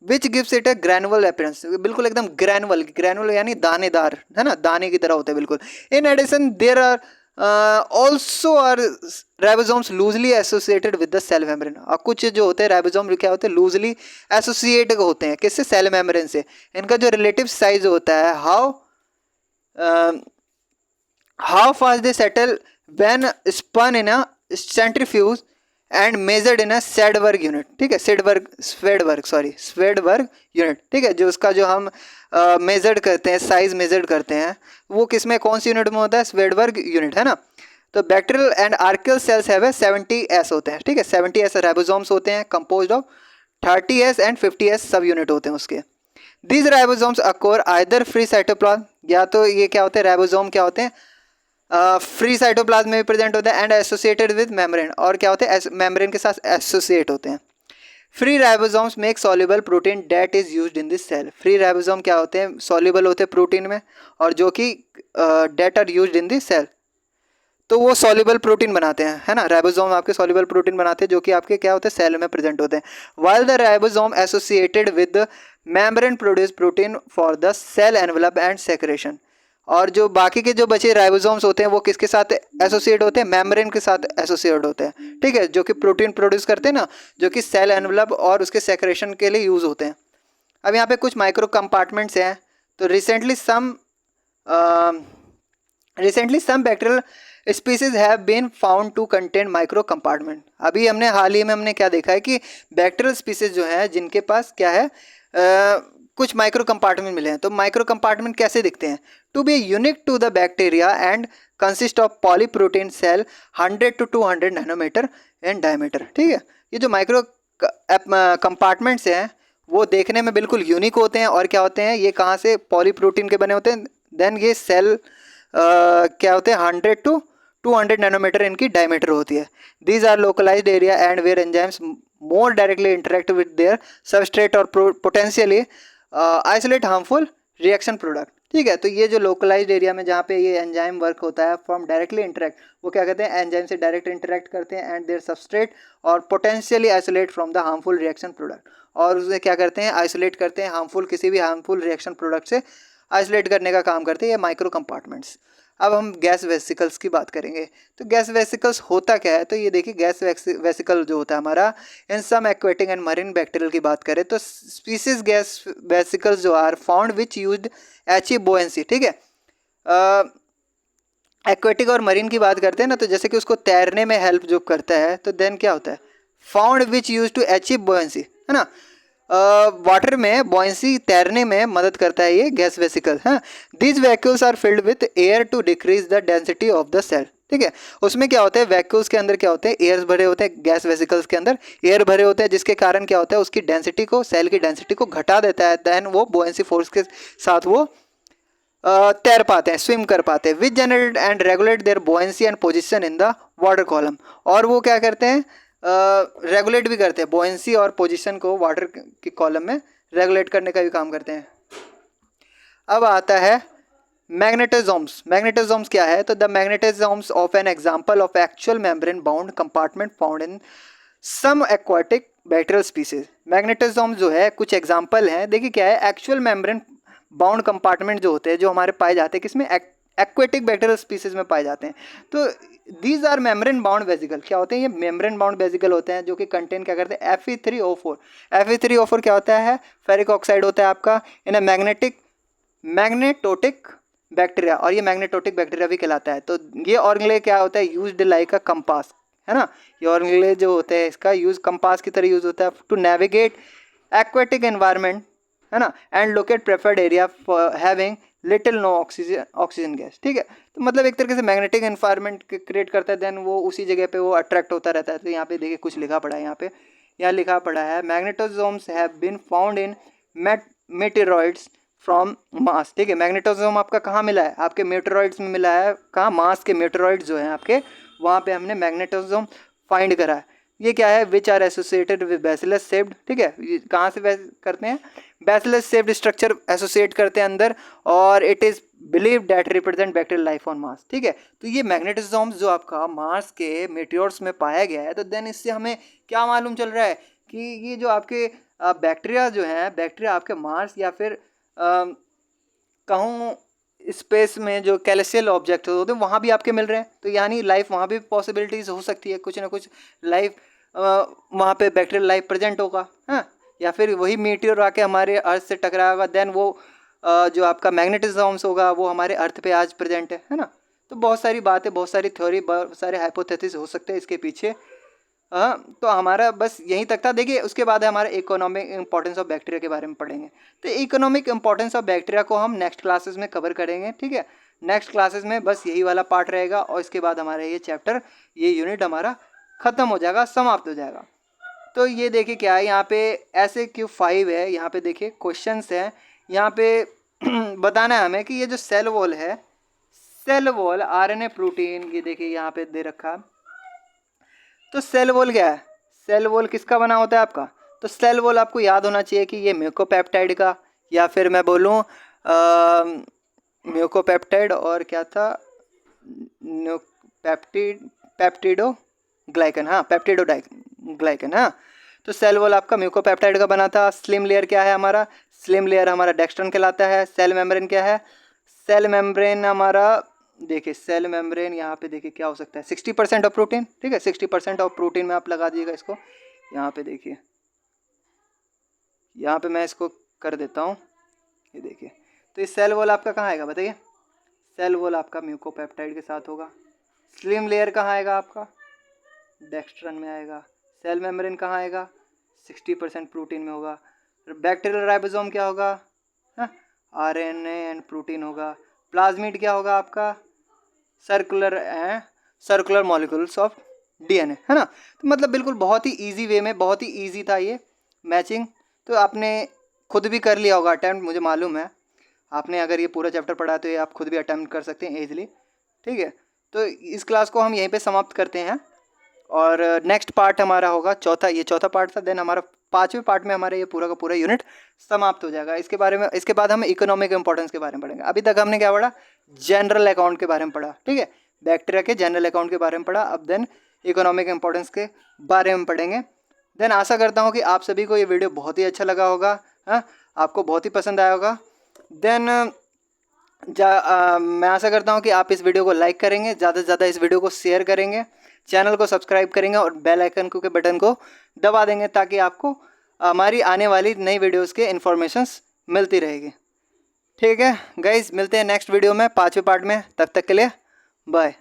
which gives it a granular appearance. बिल्कुल एकदम ग्रैनुअल यानी दानेदार, है ना, दाने की तरह होते हैं बिल्कुल। In addition there are also are ribosomes loosely associated with the cell membrane. और कुछ जो होते हैं राइबोसोम क्या होते हैं, लूजली एसोसिएटेड होते हैं किससे, सेल मेम्ब्रेन से। इनका जो रिलेटिव साइज होता है, how fast they settle when spun in a centrifuge and measured in a Svedberg unit. ठीक है, स्वेडबर्ग यूनिट। ठीक है, जो उसका जो हम मेजर्ड करते हैं, साइज मेजर्ड करते हैं, वो किस में, कौन सी यूनिट में होता है, स्वेडबर्ग यूनिट, है ना। तो bacterial and archaeal cells have 70S होते हैं। ठीक है, 70S राइबोसोम्स होते हैं, composed of 30S and 50S सब यूनिट होते हैं उसके। These ribosomes acore either free cytoplasm, या तो ये क्या होते हैं, राइबोसोम क्या होते हैं, फ्री साइटोप्लाज्म में भी प्रेजेंट होता है, एंड एसोसिएटेड विद मेम्ब्रेन, और क्या होते हैं, मेम्ब्रेन के साथ एसोसिएट होते हैं। Free ribosomes make soluble protein that is used in this cell. Free ribosome क्या होते हैं, सॉल्युबल होते हैं प्रोटीन में, और जो कि that are used in this cell, तो वो सॉल्युबल प्रोटीन बनाते हैं, है ना। राइबोसोम आपके सॉल्युबल प्रोटीन बनाते हैं जो कि आपके क्या होते हैं, सेल में प्रेजेंट होते हैं। While the ribosome associated with membrane produce protein for the cell envelope and secretion. और जो बाकी के जो बचे राइबोसोम्स होते हैं वो किसके साथ एसोसिएट होते हैं, मेम्ब्रेन के साथ एसोसिएट होते हैं। ठीक है, जो कि प्रोटीन प्रोड्यूस करते हैं ना, जो कि सेल एनवेलप और उसके सेक्रेशन के लिए यूज़ होते हैं। अब यहाँ पे कुछ माइक्रो कंपार्टमेंट्स हैं। तो recently some bacterial species have been found to contain micro compartment. अभी हमने हाल ही में हमने क्या देखा है कि बैक्टीरियल स्पीसीज जो हैं जिनके पास क्या है, कुछ माइक्रो कंपार्टमेंट मिले हैं। तो माइक्रो कंपार्टमेंट कैसे दिखते हैं, to be unique to the bacteria and consist of polyprotein cell 100 to 200 nanometre in diameter. ठीक है, ये जो माइक्रो कंपार्टमेंट्स हैं वो देखने में बिल्कुल यूनिक होते हैं, और क्या होते हैं, ये कहाँ से, पॉलीप्रोटीन के बने होते हैं। देन ये सेल क्या होते हैं, 100 to 200 नैनोमीटर इनकी डायमीटर होती है। These are localised area and where enzymes more directly interact with their substrate और potentially isolate harmful reaction product. ठीक है, तो ये जो लोकलाइज्ड एरिया में जहाँ पे ये एंजाइम वर्क होता है फ्रॉम डायरेक्टली इंटरेक्ट, वो क्या कहते हैं, एंजाइम से डायरेक्ट इंटरेक्ट करते हैं एंड देयर सबस्ट्रेट और potentially isolate from the harmful reaction product, और उसे क्या करते हैं, आइसोलेट करते हैं, हार्मफुल किसी भी हार्मफुल रिएक्शन प्रोडक्ट से आइसोलेट करने का काम करते हैं ये माइक्रो कंपार्टमेंट्स। अब हम गैस वेसिकल्स की बात करेंगे। तो गैस वेसिकल्स होता क्या है, तो ये देखिए गैस वेसिकल जो होता है हमारा, in some aquatic and marine bacterial की बात करें तो स्पीसीज गैस वेसिकल्स जो are found which used achieve buoyancy. ठीक है, एक्वेटिक और मरीन की बात करते हैं ना, तो जैसे कि उसको तैरने में हेल्प जो करता है, तो देन क्या होता है, found which use to achieve buoyancy, है ना। वाटर में बॉयंसी तैरने में मदद करता है ये गैस वेसिकल। हाँ, these vacuoles are filled with air to decrease the density of the cell. ठीक है, उसमें क्या होता है, वैक्यूल्स के अंदर क्या होते हैं, एयर भरे होते हैं, गैस वेसिकल्स के अंदर एयर भरे होते हैं, जिसके कारण क्या होता है, उसकी डेंसिटी को, सेल की डेंसिटी को घटा देता है। दैन वो बॉयंसी फोर्स के साथ वो तैर पाते हैं, स्विम कर पाते हैं, which generate and regulate their buoyancy and position in the water column. और वो क्या करते हैं, रेगुलेट भी करते हैं बॉयंसी और पोजीशन को वाटर की कॉलम में रेगुलेट करने का भी काम करते हैं। अब आता है मैग्नेटोसोम्स। मैग्नेटोसोम्स क्या है, तो the magnetosomes of an example of actual membrane bound compartment found in some aquatic bacterial species. Magnetosomes जो है कुछ एग्जांपल हैं। देखिए क्या है, एक्चुअल मेम्ब्रेन बाउंड कंपार्टमेंट जो होते हैं, जो हमारे पाए जाते हैं किसमें, एक्वेटिक बैक्टीरियल स्पीसीज में पाए जाते हैं। तो these are membrane bound vesicle. क्या होते हैं, ये मेम्ब्रेन बाउंड वेसिकल होते हैं, जो कि कंटेन क्या करते हैं, Fe3O4। Fe3O4 क्या होता है, फेरिक ऑक्साइड होता है आपका इन अ मैग्नेटोटिक बैक्टीरिया, और ये मैग्नेटोटिक बैक्टीरिया भी कहलाता है। तो ये ऑर्गेनेल क्या होता है, यूज्ड लाइक अ कंपास, है ना। ये ऑर्गेनेल जो होते हैं इसका यूज कंपास की तरह यूज होता है टू नेविगेट एक्वेटिक एनवायरनमेंट, है ना, and locate preferred area for having little no oxygen gas, ठीक है। तो मतलब एक तरीके से मैग्नेटिक एनवायरनमेंट क्रिएट करता है, देन वो उसी जगह पे वो अट्रैक्ट होता रहता है। तो यहाँ पे देखिए कुछ लिखा पड़ा है, यहाँ लिखा पड़ा है magnetosomes have been found in meteorites from Mars, ठीक है। मैग्नेटोसोम आपका कहाँ मिला है, आपके मेटेरॉइड्स में मिला है, कहाँ, मार्स के मेटेरॉइड्स जो हैं आपके, वहाँ पे हमने मैग्नेटोसोम फाइंड करा है। ये क्या है, which are associated with bacillus shaped, ठीक है। ये कहाँ से करते हैं, बैसिलस शेप्ड स्ट्रक्चर एसोसिएट करते हैं अंदर, और it is believe that represent bacterial life on Mars, ठीक है। तो ये मैग्नेटोसोम्स जो आपका मार्स के मेटियोर्स में पाया गया है, तो देन इससे हमें क्या मालूम चल रहा है कि ये जो आपके बैक्टीरिया जो हैं, बैक्टीरिया आपके मार्स या फिर कहूँ स्पेस में जो कैलेसियल ऑब्जेक्ट होते हैं वहाँ भी आपके मिल रहे हैं। तो यानी लाइफ वहाँ भी पॉसिबिलिटीज़ हो सकती है, कुछ ना कुछ लाइफ वहाँ पे बैक्टीरियल लाइफ प्रेजेंट होगा, हाँ। या फिर वही मीटियोर आके हमारे अर्थ से टकराया होगा, देन वो जो आपका मैग्नेटिज्म्स होगा वो हमारे अर्थ पे आज प्रेजेंट है ना। तो बहुत सारी बातें, बहुत सारी थ्योरी, बहुत सारे हाइपोथेसिस हो सकते हैं इसके पीछे। हाँ, तो हमारा बस यहीं तक था। देखिए उसके बाद हमारा इकोनॉमिक इंपॉर्टेंस ऑफ बैक्टीरिया के बारे में पढ़ेंगे। तो इकोनॉमिक इंपॉर्टेंस ऑफ बैक्टीरिया को हम नेक्स्ट क्लासेस में कवर करेंगे, ठीक है। नेक्स्ट क्लासेस में बस यही वाला पार्ट रहेगा, और इसके बाद हमारा ये चैप्टर, ये यूनिट हमारा ख़त्म हो जाएगा, समाप्त हो जाएगा। तो ये देखिए क्या है, यहाँ पे SAQ5 है, यहाँ पे देखिए क्वेश्चंस हैं, यहाँ पे बताना है हमें कि ये जो सेल वॉल है, सेल वॉल RNA प्रोटीन, ये देखिए यहाँ पे दे रखा है। तो सेल वॉल क्या है, सेल वॉल किसका बना होता है आपका, तो सेल वॉल आपको याद होना चाहिए कि ये म्यूकोपेप्टाइड का, या फिर मैं बोलूँ म्यूकोपेप्टाइड और क्या था, पेप्टिडो ग्लाइकन, हाँ, पेप्टिडो ग्लाइकन, हाँ। तो सेल वॉल आपका म्यूकोपेप्टाइड का बना था। स्लिम लेयर क्या है हमारा, स्लिम लेयर हमारा डेक्स्ट्रन कहलाता है। सेल मेम्ब्रेन क्या है, सेल मेम्ब्रेन हमारा, देखिए सेल मेम्ब्रेन यहाँ पे देखिए क्या हो सकता है, 60% ऑफ प्रोटीन, ठीक है। 60% ऑफ प्रोटीन में आप लगा दीजिएगा इसको, यहाँ पे देखिए, यहाँ पे मैं इसको कर देता हूँ, ये देखिए। तो ये सेल वॉल आपका कहाँ आएगा बताइए, सेल वॉल आपका म्यूकोपेप्टाइड के साथ होगा। स्लिम लेयर कहाँ आएगा आपका, डेक्स्ट्रन में आएगा। सेल मेम्ब्रेन कहाँ आएगा, 60% प्रोटीन में होगा। बैक्टीरियल राइबोसोम क्या होगा, RNA एंड प्रोटीन होगा। प्लाज्मिड क्या होगा आपका, सर्कुलर मॉलिक्यूल्स ऑफ DNA, है ना। तो मतलब बिल्कुल बहुत ही इजी वे में, बहुत ही इजी था ये मैचिंग। तो आपने खुद भी कर लिया होगा अटैम्प्ट, मुझे मालूम है। आपने अगर ये पूरा चैप्टर पढ़ा तो ये आप खुद भी अटैम्प्ट कर सकते हैं ईजिली, ठीक है। तो इस क्लास को हम यहीं पे समाप्त करते हैं, और नेक्स्ट पार्ट हमारा होगा चौथा, ये चौथा पार्ट था। देन हमारा 5वें पार्ट में हमारा ये पूरा का पूरा यूनिट समाप्त हो जाएगा। इसके बारे में, इसके बाद हम इकोनॉमिक इंपॉर्टेंस के बारे में पढ़ेंगे। अभी तक हमने क्या पढ़ा, जनरल अकाउंट के बारे में पढ़ा, ठीक है, बैक्टीरिया के जनरल अकाउंट के बारे में पढ़ा। अब देन इकोनॉमिक इंपॉर्टेंस के बारे में पढ़ेंगे। देन आशा करता हूँ कि आप सभी को ये वीडियो बहुत ही अच्छा लगा होगा, हाँ, आपको बहुत ही पसंद आया होगा। देन मैं आशा करता हूँ कि आप इस वीडियो को लाइक करेंगे, ज़्यादा से ज़्यादा इस वीडियो को शेयर करेंगे, चैनल को सब्सक्राइब करेंगे और बेल आइकन के बटन को दबा देंगे, ताकि आपको हमारी आने वाली नई वीडियोस के इन्फॉर्मेशंस मिलती रहेगी। ठीक है गाइज, मिलते हैं नेक्स्ट वीडियो में 5वें पार्ट में। तब तक के लिए बाय।